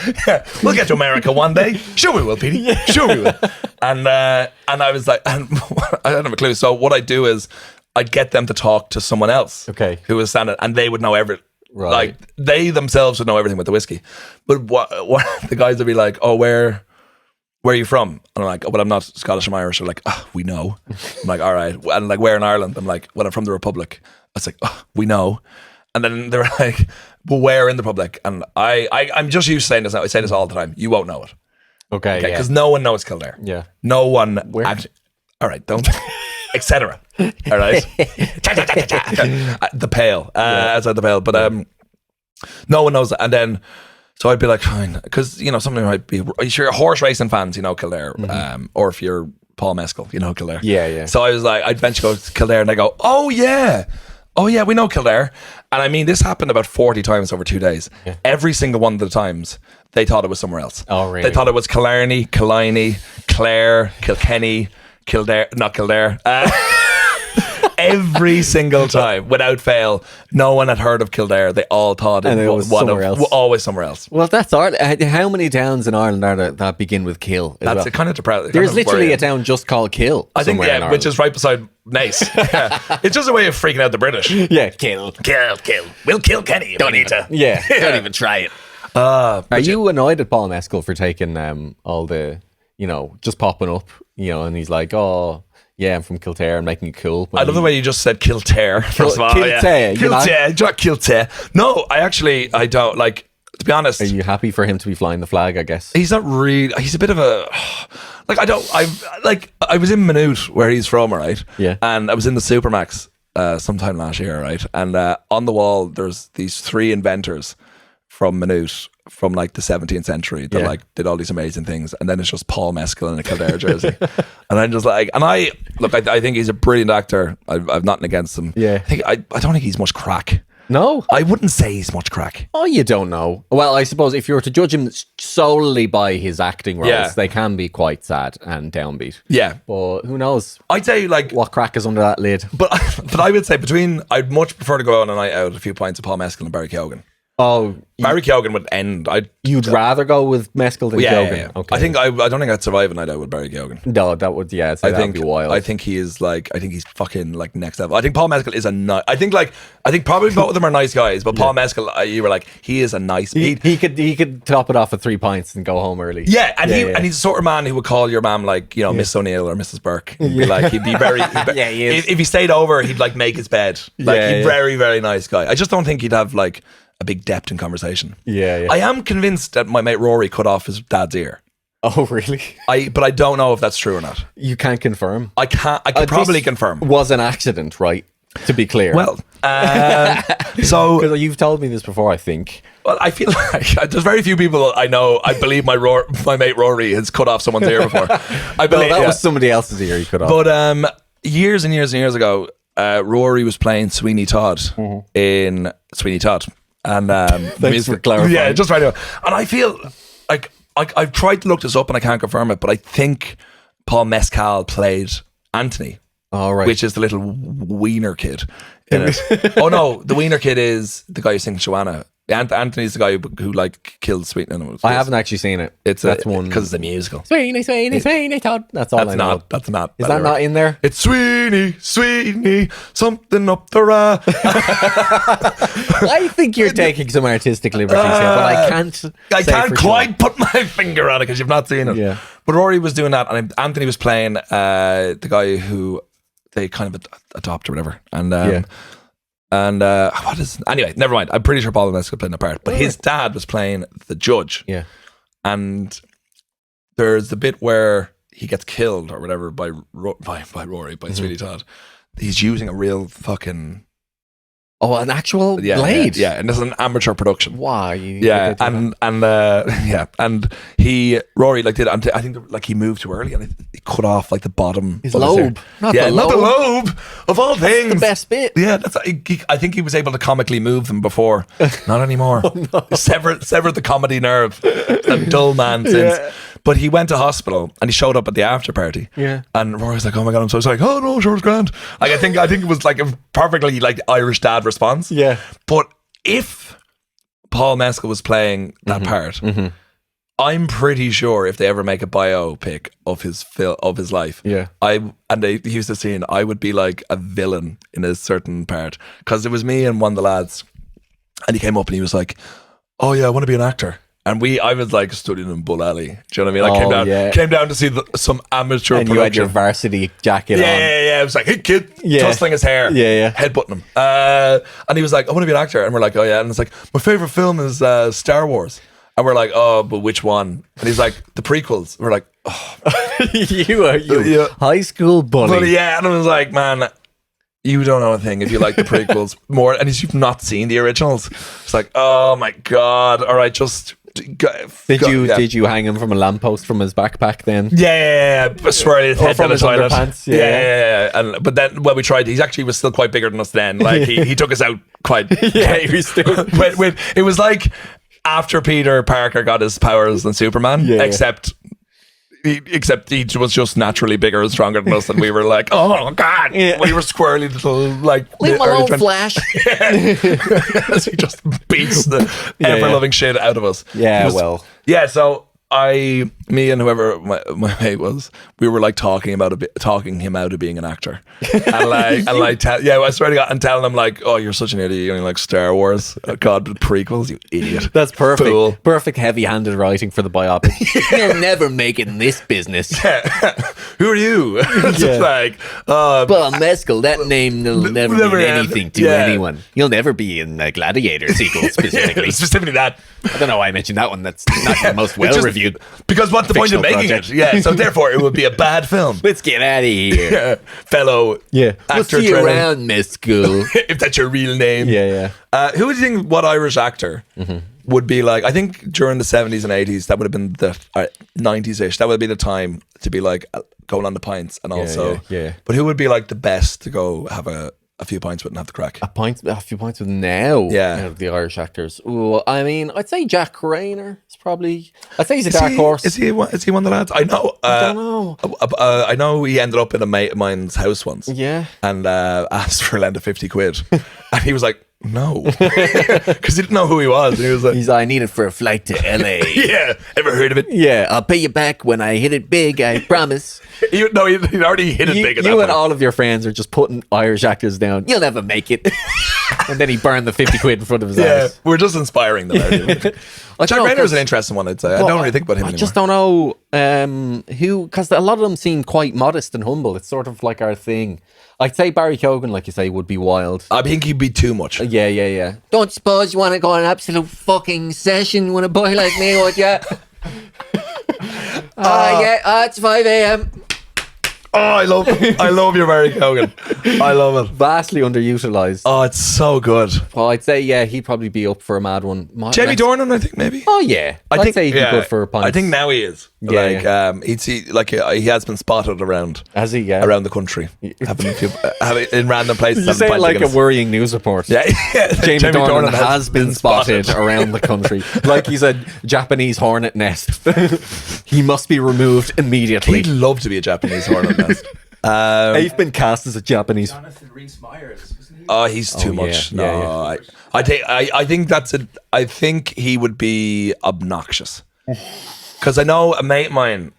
[SPEAKER 2] We'll get to America one day. Sure we will, Petey. Sure we will. And I was like, and I don't have a clue. So what I do is I'd get them to talk to someone else who was standing, and they would know everything.
[SPEAKER 1] Right.
[SPEAKER 2] Like they themselves would know everything with the whiskey. But what the guys would be like, oh, where are you from? And I'm like, oh, well, I'm not Scottish, I'm Irish. They're like, oh, we know. I'm like, all right. And like, where in Ireland? I'm like, well, I'm from the Republic. I was like, oh, we know. And then they're like, well, where in the Republic? And I'm just used to saying this now. I say this all the time. You won't know it.
[SPEAKER 1] Okay.
[SPEAKER 2] Because no one knows Kildare.
[SPEAKER 1] Yeah.
[SPEAKER 2] No one.
[SPEAKER 1] Where?
[SPEAKER 2] All right, don't. Etc. All right. The Pale. Outside the Pale. But no one knows that. And then, so I'd be like, fine. Because, you know, something might be, if you're horse racing fans, you know Kildare. Or if you're Paul Mescal, you know Kildare.
[SPEAKER 1] Yeah.
[SPEAKER 2] So I was like, I'd eventually go to Kildare and they go, oh yeah, we know Kildare. And I mean, this happened about 40 times over 2 days. Yeah. Every single one of the times, they thought it was somewhere else.
[SPEAKER 1] Oh, really?
[SPEAKER 2] They thought it was Killarney, Killiney, Clare, Kilkenny, Kildare, not Kildare. Every single time, without fail, no one had heard of Kildare. They all thought it was
[SPEAKER 1] somewhere else.
[SPEAKER 2] Always somewhere else.
[SPEAKER 1] Well, that's Ireland. How many towns in Ireland are there that begin with Kill?
[SPEAKER 2] That's kind of depressing.
[SPEAKER 1] There's literally a town just called Kill.
[SPEAKER 2] I think,
[SPEAKER 1] yeah,
[SPEAKER 2] which is right beside Nace. Yeah. It's just a way of freaking out the British.
[SPEAKER 1] Yeah, Kill.
[SPEAKER 2] We'll kill Kenny. Don't need to.
[SPEAKER 1] Yeah.
[SPEAKER 3] Don't even try it.
[SPEAKER 1] Are you annoyed at Paul Mescal for taking all the, you know, just popping up, you know, and he's like, oh, yeah, I'm from Kildare and making it cool.
[SPEAKER 2] I love the way you just said Kildare. First of all,
[SPEAKER 1] Kildare.
[SPEAKER 2] Kildare. No, I don't. Like, to be honest.
[SPEAKER 1] Are you happy for him to be flying the flag, I guess?
[SPEAKER 2] He's not really, he's a bit of a, I was in Maynooth, where he's from, right?
[SPEAKER 1] Yeah.
[SPEAKER 2] And I was in the Supermax sometime last year, right? And on the wall, there's these 3 inventors from Maynooth from like the 17th century that like did all these amazing things, and then it's just Paul Mescal in a Kildare jersey. And I'm just like, and I think he's a brilliant actor. I've nothing against him.
[SPEAKER 1] Yeah.
[SPEAKER 2] I don't think he's much crack.
[SPEAKER 1] No?
[SPEAKER 2] I wouldn't say he's much crack.
[SPEAKER 1] Oh, you don't know. Well, I suppose if you were to judge him solely by his acting roles,
[SPEAKER 2] Yeah.
[SPEAKER 1] they can be quite sad and downbeat.
[SPEAKER 2] Yeah.
[SPEAKER 1] But who knows
[SPEAKER 2] I'd say like,
[SPEAKER 1] what crack is under that lid.
[SPEAKER 2] but I would say I'd much prefer to go on a night out with a few pints of Paul Mescal and Barry Keoghan.
[SPEAKER 1] Oh,
[SPEAKER 2] Barry Keoghan would end.
[SPEAKER 1] you'd rather go with Mescal than Keoghan?
[SPEAKER 2] Yeah.
[SPEAKER 1] Okay.
[SPEAKER 2] I don't think I'd survive a night out with Barry Keoghan.
[SPEAKER 1] No, that would, yeah,
[SPEAKER 2] I
[SPEAKER 1] that'd
[SPEAKER 2] think
[SPEAKER 1] be wild.
[SPEAKER 2] I think he is like. I think he's fucking like next level. I think Paul Mescal is a nice. I think probably both of them are nice guys, but Paul Mescal, you were like, he is a nice.
[SPEAKER 1] He could top it off at 3 pints and go home early.
[SPEAKER 2] Yeah, and he's the sort of man who would call your mom like, you know, Miss O'Neill or Mrs. Burke. He'd be very.
[SPEAKER 1] Yeah, he is.
[SPEAKER 2] If he stayed over, he'd like make his bed. Like he's very, very nice guy. I just don't think he'd have like a big depth in conversation.
[SPEAKER 1] Yeah.
[SPEAKER 2] I am convinced that my mate Rory cut off his dad's ear.
[SPEAKER 1] Oh, really?
[SPEAKER 2] But I don't know if that's true or not.
[SPEAKER 1] You can't confirm.
[SPEAKER 2] I can probably confirm.
[SPEAKER 1] Was an accident, right? To be clear.
[SPEAKER 2] Well, so
[SPEAKER 1] because you've told me this before, I think.
[SPEAKER 2] well, I feel like there's very few people I know. I believe my mate Rory has cut off someone's ear before. I believe
[SPEAKER 1] that was somebody else's ear he cut off.
[SPEAKER 2] But years and years and years ago, Rory was playing Sweeney Todd in Sweeney Todd, and
[SPEAKER 1] Thanks for clarifying.
[SPEAKER 2] Yeah, just right now. And I feel like I've tried to look this up and I can't confirm it, but I think Paul Mescal played Anthony.
[SPEAKER 1] All right.
[SPEAKER 2] Which is the little wiener kid in it. Oh no, the wiener kid is the guy who sings Joanna. Anthony's the guy who like killed Sweet.
[SPEAKER 1] I haven't actually seen it.
[SPEAKER 2] That's
[SPEAKER 1] one
[SPEAKER 2] because it's a musical.
[SPEAKER 1] Sweeney, Todd. That's all I know.
[SPEAKER 2] That's not.
[SPEAKER 1] Is that not in there?
[SPEAKER 2] It's Sweeney, something up the ra.
[SPEAKER 1] I think you're taking some artistic liberties here, but I can't.
[SPEAKER 2] I
[SPEAKER 1] say
[SPEAKER 2] can't
[SPEAKER 1] for
[SPEAKER 2] quite
[SPEAKER 1] sure.
[SPEAKER 2] put my finger on it because you've not seen it.
[SPEAKER 1] Yeah.
[SPEAKER 2] But Rory was doing that, and Anthony was playing the guy who they kind of adopt or whatever, and what is anyway? Never mind. I'm pretty sure Paul Mescal playing a part, but his dad was playing the judge.
[SPEAKER 1] Yeah,
[SPEAKER 2] and there's the bit where he gets killed or whatever by Rory by Sweeney Todd. He's using a real fucking
[SPEAKER 1] an actual blade.
[SPEAKER 2] Yeah, and this is an amateur production.
[SPEAKER 1] Why?
[SPEAKER 2] And Rory like did. I think like he moved too early and he cut off like the bottom.
[SPEAKER 1] His lobe.
[SPEAKER 2] Not the lobe of all things.
[SPEAKER 1] The best bit.
[SPEAKER 2] Yeah, I think he was able to comically move them before. Not anymore. Severed the comedy nerve. A dull man since. Yeah. But he went to hospital and he showed up at the after party.
[SPEAKER 1] Yeah.
[SPEAKER 2] And Rory's like, "Oh my god, I'm so sorry." Oh no, sure, it's grand. Like I think it was like a perfectly like Irish dad response.
[SPEAKER 1] Yeah.
[SPEAKER 2] But if Paul Mescal was playing that part, I'm pretty sure if they ever make a biopic of his life, and they use the scene, I would be like a villain in a certain part because it was me and one of the lads, and he came up and he was like, "Oh yeah, I want to be an actor." And I was like studying in Bull Alley. Do you know what I mean? Like came down to see some amateur
[SPEAKER 1] and
[SPEAKER 2] production.
[SPEAKER 1] You had your varsity jacket on.
[SPEAKER 2] Yeah. It was like, "Hey kid," tussling his hair, headbutting him. And he was like, "I want to be an actor." And we're like, "Oh yeah." And it's like, "My favorite film is Star Wars." And we're like, "Oh, but which one?" And he's like, "The prequels." And we're like, "Oh,
[SPEAKER 1] you high school bully."
[SPEAKER 2] But yeah, and I was like, "Man, you don't know a thing if you like the prequels more." And you've not seen the originals. It's like, oh my god! All right, just.
[SPEAKER 1] Did you hang him from a lamppost from his backpack then?
[SPEAKER 2] Yeah. Swirling his head down the toilet.
[SPEAKER 1] Yeah.
[SPEAKER 2] But then when we tried, he actually was still quite bigger than us then. Like he took us out quite.
[SPEAKER 1] He was still.
[SPEAKER 2] It was like after Peter Parker got his powers than Superman, except he was just naturally bigger and stronger than us, and we were like, "Oh God!" We were squirrely little like.
[SPEAKER 1] Leave him alone, Flash.
[SPEAKER 2] As he just beats the ever-loving shit out of us.
[SPEAKER 1] Yeah,
[SPEAKER 2] So me and whoever my mate was, we were like talking him out of being an actor, I swear to God, and telling him like, "Oh, you're such an idiot. You only like Star Wars, God, the prequels, you idiot."
[SPEAKER 1] That's perfect.
[SPEAKER 2] Fool.
[SPEAKER 1] Perfect heavy-handed writing for the biopic. You'll never make it in this business.
[SPEAKER 2] Who are you? Just like,
[SPEAKER 1] Paul Mescal. That name will never mean anything to anyone. You'll never be in the Gladiator sequel specifically.
[SPEAKER 2] Specifically that.
[SPEAKER 1] I don't know why I mentioned that one. That's not the most well-reviewed.
[SPEAKER 2] Because what's the point of making
[SPEAKER 1] project.
[SPEAKER 2] it? Yeah, so therefore it would be a bad film.
[SPEAKER 1] Let's get out of here.
[SPEAKER 2] Fellow
[SPEAKER 1] we'll
[SPEAKER 2] actor
[SPEAKER 1] see you around, Mescal.
[SPEAKER 2] if that's your real name. Who would you think, what Irish actor would be like? I think during the 70s and 80s, that would have been the 90s-ish, that would be the time to be like going on the pints and also. But who would be like the best to go have a a few pints wouldn't have the crack.
[SPEAKER 1] A few points with now.
[SPEAKER 2] Yeah.
[SPEAKER 1] Out of the Irish actors. Ooh, I mean, I'd say Jack Rayner is probably. I'd say he's a dark horse.
[SPEAKER 2] Is he one of the lads? I know.
[SPEAKER 1] I don't know.
[SPEAKER 2] I know he ended up in a mate of mine's house once.
[SPEAKER 1] Yeah.
[SPEAKER 2] And asked for a lend of 50 quid, and he was like, "No," because he didn't know who he was. And he was like,
[SPEAKER 1] I need it for a flight to LA.
[SPEAKER 2] "Yeah, ever heard of it?"
[SPEAKER 1] Yeah, I'll pay you back when I hit it big. I promise.
[SPEAKER 2] He'd already hit it big. At that
[SPEAKER 1] You and
[SPEAKER 2] point.
[SPEAKER 1] all of your friends are just putting Irish actors down. You'll never make it. And then he burned the 50 quid in front of his eyes.
[SPEAKER 2] We're just inspiring them. Jack Rayner's an interesting one, I'd say. I don't really think about him anymore.
[SPEAKER 1] I just don't know who, because a lot of them seem quite modest and humble. It's sort of like our thing. I'd say Barry Keoghan, like you say, would be wild.
[SPEAKER 2] I think he'd be too much.
[SPEAKER 1] Yeah.
[SPEAKER 3] Don't suppose you want to go on an absolute fucking session with a boy like me, would ya? It's 5 a.m.
[SPEAKER 2] Oh, I love your Barry Keoghan. I love it.
[SPEAKER 1] Vastly underutilized.
[SPEAKER 2] Oh, it's so good.
[SPEAKER 1] Well, I'd say, yeah, he'd probably be up for a mad one.
[SPEAKER 2] Jamie Dornan, I think, maybe.
[SPEAKER 1] Oh, yeah. I'd say he'd be good for a pint.
[SPEAKER 2] I think now he is.
[SPEAKER 1] Yeah,
[SPEAKER 2] He has been spotted around.
[SPEAKER 1] Has he? Yeah.
[SPEAKER 2] Around the country, having in random places.
[SPEAKER 1] You say it like a worrying news report.
[SPEAKER 2] Yeah.
[SPEAKER 1] Jamie Dornan has been spotted around the country, like he's a Japanese hornet nest. He must be removed immediately.
[SPEAKER 2] He'd love to be a Japanese hornet nest.
[SPEAKER 1] He's been cast as a Japanese.
[SPEAKER 4] Jonathan Rhys-Meyers, wasn't he?
[SPEAKER 2] Oh, he's too much.
[SPEAKER 1] Yeah,
[SPEAKER 2] No, I think that's it. I think he would be obnoxious. Because I know a mate of mine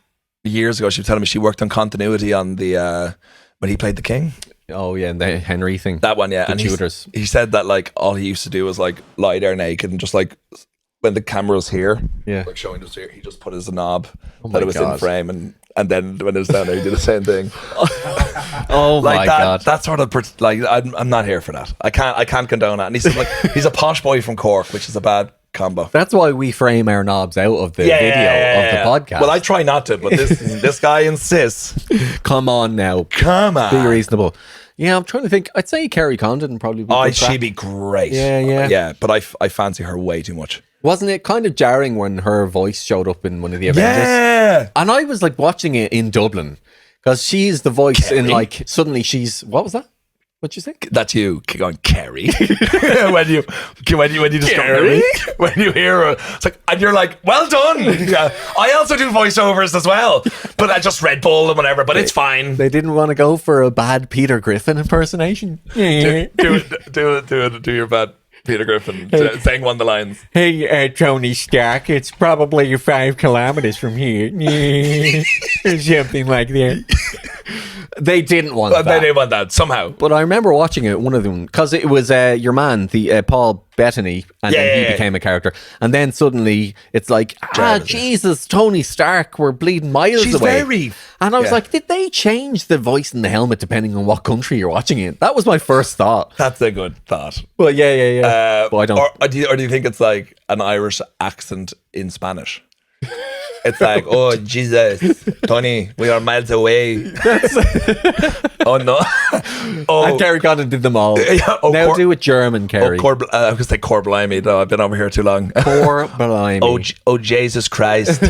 [SPEAKER 2] years ago, she was telling me she worked on continuity on the when he played the king.
[SPEAKER 1] Oh yeah, and the Henry thing.
[SPEAKER 2] That one, yeah.
[SPEAKER 1] The
[SPEAKER 2] And
[SPEAKER 1] Tudors.
[SPEAKER 2] he said that like all he used to do was like lie there naked and just like when the camera's here,
[SPEAKER 1] Yeah.
[SPEAKER 2] like showing us here, he just put his knob
[SPEAKER 1] my
[SPEAKER 2] that it was
[SPEAKER 1] God.
[SPEAKER 2] in frame, and then when it was down there, he did the same thing.
[SPEAKER 1] Oh
[SPEAKER 2] Like
[SPEAKER 1] my
[SPEAKER 2] that,
[SPEAKER 1] god.
[SPEAKER 2] that sort of like I'm not here for that. I can't condone that. And he's like he's a posh boy from Cork, which is a bad combo.
[SPEAKER 1] That's why we frame our knobs out of the video of the podcast.
[SPEAKER 2] Well, I try not to, but this guy insists.
[SPEAKER 1] Come on now.
[SPEAKER 2] Come on.
[SPEAKER 1] Be reasonable. Yeah, I'm trying to think. I'd say Kerry Condon probably be
[SPEAKER 2] Oh,
[SPEAKER 1] good crack.
[SPEAKER 2] she'd be great.
[SPEAKER 1] Yeah.
[SPEAKER 2] Yeah, but I fancy her way too much.
[SPEAKER 1] Wasn't it kind of jarring when her voice showed up in one of the Avengers?
[SPEAKER 2] Yeah.
[SPEAKER 1] And I was like watching it in Dublin because she's the voice in
[SPEAKER 2] Kerry?
[SPEAKER 1] like suddenly she's what was that? What'd you say?
[SPEAKER 2] That's you going Kerry when you discover when you hear her, it's like, and you're like, well done. Yeah, I also do voiceovers as well, but I just Red Bull and whatever. But it's fine.
[SPEAKER 1] They didn't want to go for a bad Peter Griffin impersonation.
[SPEAKER 2] Do your bad Peter Griffin saying one of the lines.
[SPEAKER 1] Hey, Tony Stark, it's probably 5 kilometers from here. Or something like that. They didn't want that.
[SPEAKER 2] They didn't want that somehow.
[SPEAKER 1] But I remember watching it, one of them, because it was your man, the Paul Bettany, and then he became a character. And then suddenly it's like, Jesus, Tony Stark, we're bleeding miles
[SPEAKER 2] She's
[SPEAKER 1] away.
[SPEAKER 2] very...
[SPEAKER 1] And I was like, did they change the voice in the helmet depending on what country you're watching it? That was my first thought.
[SPEAKER 2] That's a good thought.
[SPEAKER 1] Well, yeah. But I don't.
[SPEAKER 2] Or do you think it's like an Irish accent in Spanish? It's like, oh Jesus, Tony, we are miles away. Oh no! Oh,
[SPEAKER 1] And Kerry Condon did them all.
[SPEAKER 2] Yeah,
[SPEAKER 1] Now do it German, Kerry.
[SPEAKER 2] I was going to say Cor Blimey. No, I've been over here too long.
[SPEAKER 1] Poor blimey.
[SPEAKER 2] Oh Jesus Christ!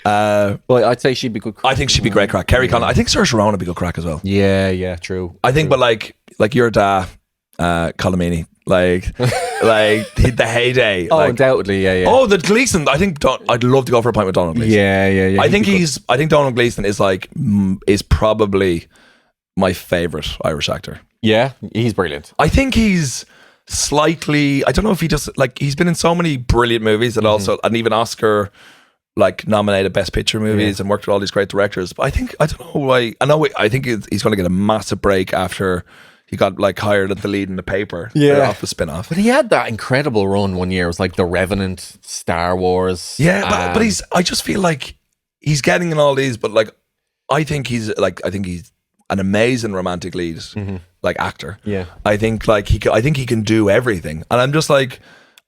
[SPEAKER 1] Well, I'd say she'd be good.
[SPEAKER 2] I think she'd be great crack. Kerry Condon. I think Saoirse Ronan would be good crack as well.
[SPEAKER 1] Yeah, true.
[SPEAKER 2] I think, but like your dad, Colomini, like the heyday.
[SPEAKER 1] Oh,
[SPEAKER 2] like,
[SPEAKER 1] undoubtedly, yeah.
[SPEAKER 2] Oh, the Gleeson. I think I'd love to go for a pint with Donald Gleeson.
[SPEAKER 1] Yeah.
[SPEAKER 2] I think Donald Gleeson is like is probably my favorite Irish actor.
[SPEAKER 1] Yeah, he's brilliant.
[SPEAKER 2] I think he's slightly. I don't know if he just like he's been in so many brilliant movies and also and even Oscar like nominated Best Picture movies and worked with all these great directors. But I don't know why. I think he's going to get a massive break after he got like hired at the lead in The Paper. Off the spin-off.
[SPEAKER 1] But he had that incredible run one year. It was like The Revenant, Star Wars.
[SPEAKER 2] Yeah, but he's. I just feel like he's getting in all these, but like I think he's an amazing romantic lead, like actor.
[SPEAKER 1] Yeah,
[SPEAKER 2] I think he can do everything, and I'm just like,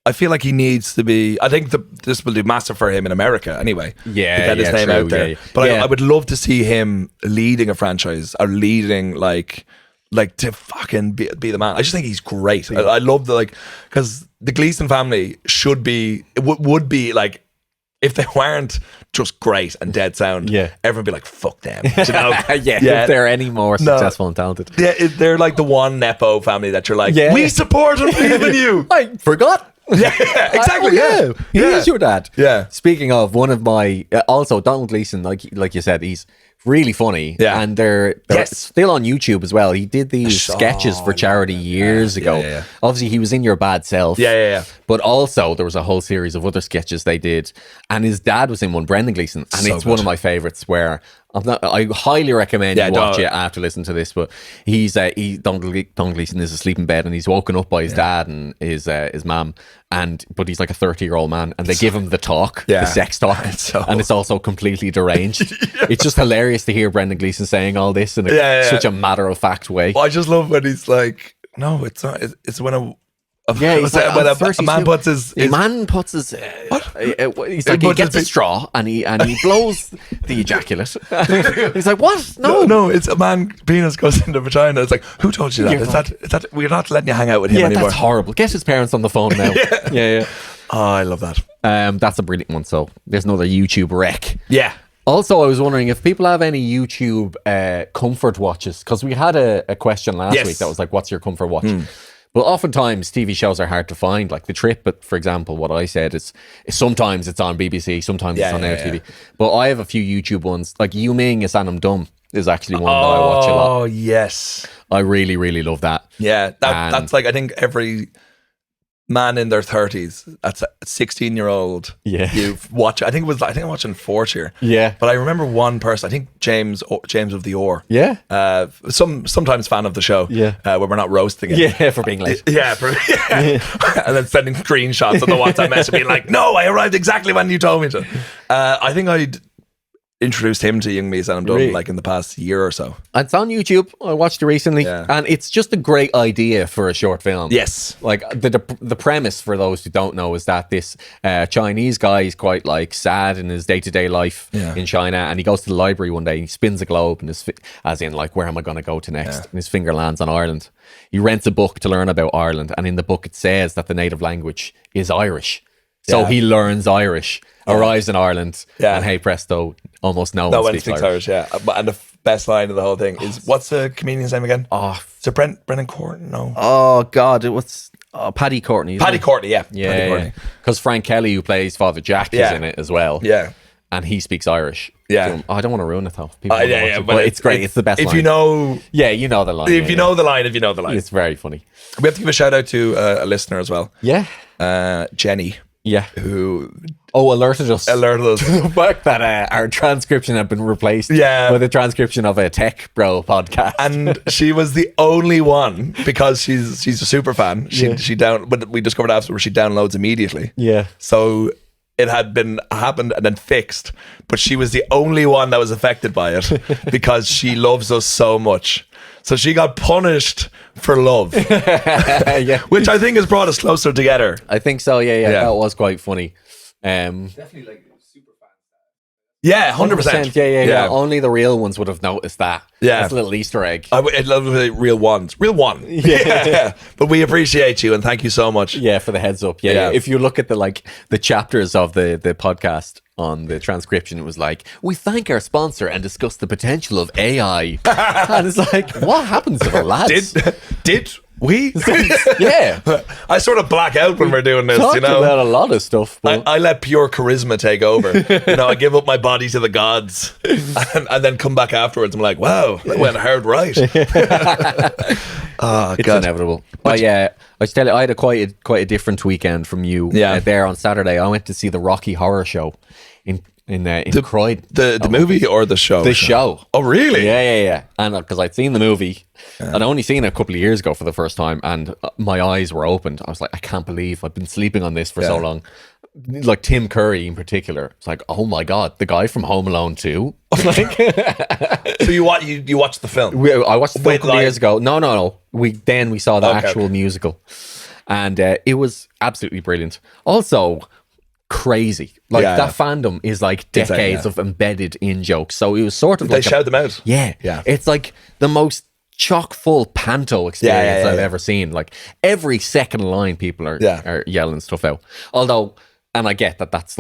[SPEAKER 2] I feel like he needs to be. I think this will do massive for him in America anyway.
[SPEAKER 1] Yeah,
[SPEAKER 2] to get his name
[SPEAKER 1] true,
[SPEAKER 2] out there.
[SPEAKER 1] yeah.
[SPEAKER 2] But
[SPEAKER 1] Yeah.
[SPEAKER 2] I would love to see him leading a franchise or leading like to fucking be the man. I just think he's great. I love because the Gleeson family should be would be like if they weren't just great and dead sound, everyone would be like, fuck them. You know?
[SPEAKER 1] If they're any more successful and talented.
[SPEAKER 2] Yeah, they're like the one Nepo family that you're like, we support and believe in you.
[SPEAKER 1] I forgot.
[SPEAKER 2] Yeah, exactly.
[SPEAKER 1] He is your dad.
[SPEAKER 2] Yeah.
[SPEAKER 1] Speaking of, one of my also Donald Gleeson, like you said, he's really funny.
[SPEAKER 2] Yeah.
[SPEAKER 1] And they're still on YouTube as well. He did these sketches for charity years ago.
[SPEAKER 2] Yeah.
[SPEAKER 1] Obviously, he was in Your Bad Self.
[SPEAKER 2] Yeah.
[SPEAKER 1] But also, there was a whole series of other sketches they did, and his dad was in one, Brendan Gleeson, and
[SPEAKER 2] So
[SPEAKER 1] it's one of my favorites. Where I highly recommend you watch it after listening to this. But Donald Gleeson is asleep in bed, and he's woken up by his dad and his mum, but he's like a 30-year-old man, and they give him the talk, the sex talk, and it's also completely deranged. It's just hilarious to hear Brendan Gleeson saying all this in such a matter-of-fact way.
[SPEAKER 2] Well, I just love when he's like, no, it's not. It's when
[SPEAKER 1] he's like,
[SPEAKER 2] when a man puts his
[SPEAKER 1] man puts his he's like, he gets a straw and he blows the ejaculate. He's like, what?
[SPEAKER 2] No, it's a man penis goes into vagina. It's like, who told you that? Is that we're not letting you hang out with him anymore?
[SPEAKER 1] That's horrible. Get his parents on the phone now. Yeah.
[SPEAKER 2] Oh, I love that.
[SPEAKER 1] That's a brilliant one. So there's another YouTube wreck.
[SPEAKER 2] Yeah.
[SPEAKER 1] Also, I was wondering if people have any YouTube comfort watches, because we had a question last week that was like, what's your comfort watch? But oftentimes TV shows are hard to find. Like The Trip, but for example, what I said is sometimes it's on BBC, sometimes it's on Now TV. But I have a few YouTube ones. Like You Ming Is Anam Dum is actually one that I watch a lot.
[SPEAKER 2] Oh, yes.
[SPEAKER 1] I really, really love that.
[SPEAKER 2] Yeah, that's like, I think every man in their 30s, that's a 16-year-old.
[SPEAKER 1] Yeah.
[SPEAKER 2] You've watched, I think I'm watching Fourth Year.
[SPEAKER 1] Yeah.
[SPEAKER 2] But I remember one person, I think James of the Oar.
[SPEAKER 1] Yeah.
[SPEAKER 2] Sometimes fan of the show.
[SPEAKER 1] Yeah.
[SPEAKER 2] Where we're not roasting it.
[SPEAKER 1] Yeah, for being late.
[SPEAKER 2] Yeah. And then sending screenshots of the WhatsApp message being like, no, I arrived exactly when you told me to. I think I'd introduced him to Young Me and I'm done like in the past year or so.
[SPEAKER 1] It's on YouTube. I watched it recently, and it's just a great idea for a short film.
[SPEAKER 2] Yes,
[SPEAKER 1] like the premise, for those who don't know, is that this Chinese guy is quite like sad in his day-to-day life in China, and he goes to the library one day and he spins a globe, and as in like, where am I going to go to next? And his finger lands on Ireland. He rents a book to learn about Ireland, and in the book it says that the native language is Irish. So he learns Irish, arrives in Ireland, and hey presto, almost no one speaks Irish.
[SPEAKER 2] And the best line of the whole thing is, what's the comedian's name again? Is it Brendan Courtney? No.
[SPEAKER 1] Oh God, Paddy Courtney.
[SPEAKER 2] Paddy Courtney,
[SPEAKER 1] yeah. Because Frank Kelly, who plays Father Jack, is in it as well.
[SPEAKER 2] Yeah.
[SPEAKER 1] And he speaks Irish.
[SPEAKER 2] Yeah.
[SPEAKER 1] So, I don't want to ruin it though. But it's great. It's the best line.
[SPEAKER 2] If you know...
[SPEAKER 1] Yeah, you know the line.
[SPEAKER 2] If you know the line.
[SPEAKER 1] It's very funny.
[SPEAKER 2] We have to give a shout out to a listener as well.
[SPEAKER 1] Yeah.
[SPEAKER 2] Jenny.
[SPEAKER 1] Yeah.
[SPEAKER 2] Who
[SPEAKER 1] alerted us
[SPEAKER 2] the
[SPEAKER 1] fact that our transcription had been replaced with a transcription of a Tech Bro podcast.
[SPEAKER 2] And she was the only one, because she's a super fan. But we discovered afterwards she downloads immediately.
[SPEAKER 1] Yeah.
[SPEAKER 2] So it had happened and then fixed, but she was the only one that was affected by it because she loves us so much. So she got punished for love, which I think has brought us closer together.
[SPEAKER 1] I think so. Yeah. That was quite funny.
[SPEAKER 4] Definitely like super fan.
[SPEAKER 2] Yeah, 100%.
[SPEAKER 1] Yeah. Only the real ones would have noticed that.
[SPEAKER 2] Yeah,
[SPEAKER 1] that's a little Easter egg.
[SPEAKER 2] I love the real one. Yeah. But we appreciate you and thank you so much.
[SPEAKER 1] Yeah, for the heads up. Yeah. If you look at the chapters of the podcast on the transcription, it was like, we thank our sponsor and discuss the potential of AI. And it's like, what happens to the lads?
[SPEAKER 2] Did we?
[SPEAKER 1] Yeah.
[SPEAKER 2] I sort of black out when we're doing this,
[SPEAKER 1] Talked about a lot of stuff. But
[SPEAKER 2] I let pure charisma take over. I give up my body to the gods and then come back afterwards. I'm like, wow, that went hard right.
[SPEAKER 1] It's inevitable. But I just tell you, I had quite a different weekend from you. There on Saturday, I went to see the Rocky Horror Show in Croydon.
[SPEAKER 2] The movie or the show?
[SPEAKER 1] The show.
[SPEAKER 2] Oh, really?
[SPEAKER 1] Yeah. And because I'd seen the movie, and I only seen it a couple of years ago for the first time, and my eyes were opened. I was like, I can't believe I've been sleeping on this for so long. Like Tim Curry in particular. It's like, oh my God, the guy from Home Alone 2.
[SPEAKER 2] So you watched the film?
[SPEAKER 1] I watched the film a couple of years ago. No. We saw the actual musical, and it was absolutely brilliant. Also, crazy. That fandom is like decades of embedded in jokes. So it was sort of
[SPEAKER 2] they shout them out.
[SPEAKER 1] Yeah. It's like the most chock full panto experience I've ever seen. Like every second line, people are yelling stuff out. Although and I get that that's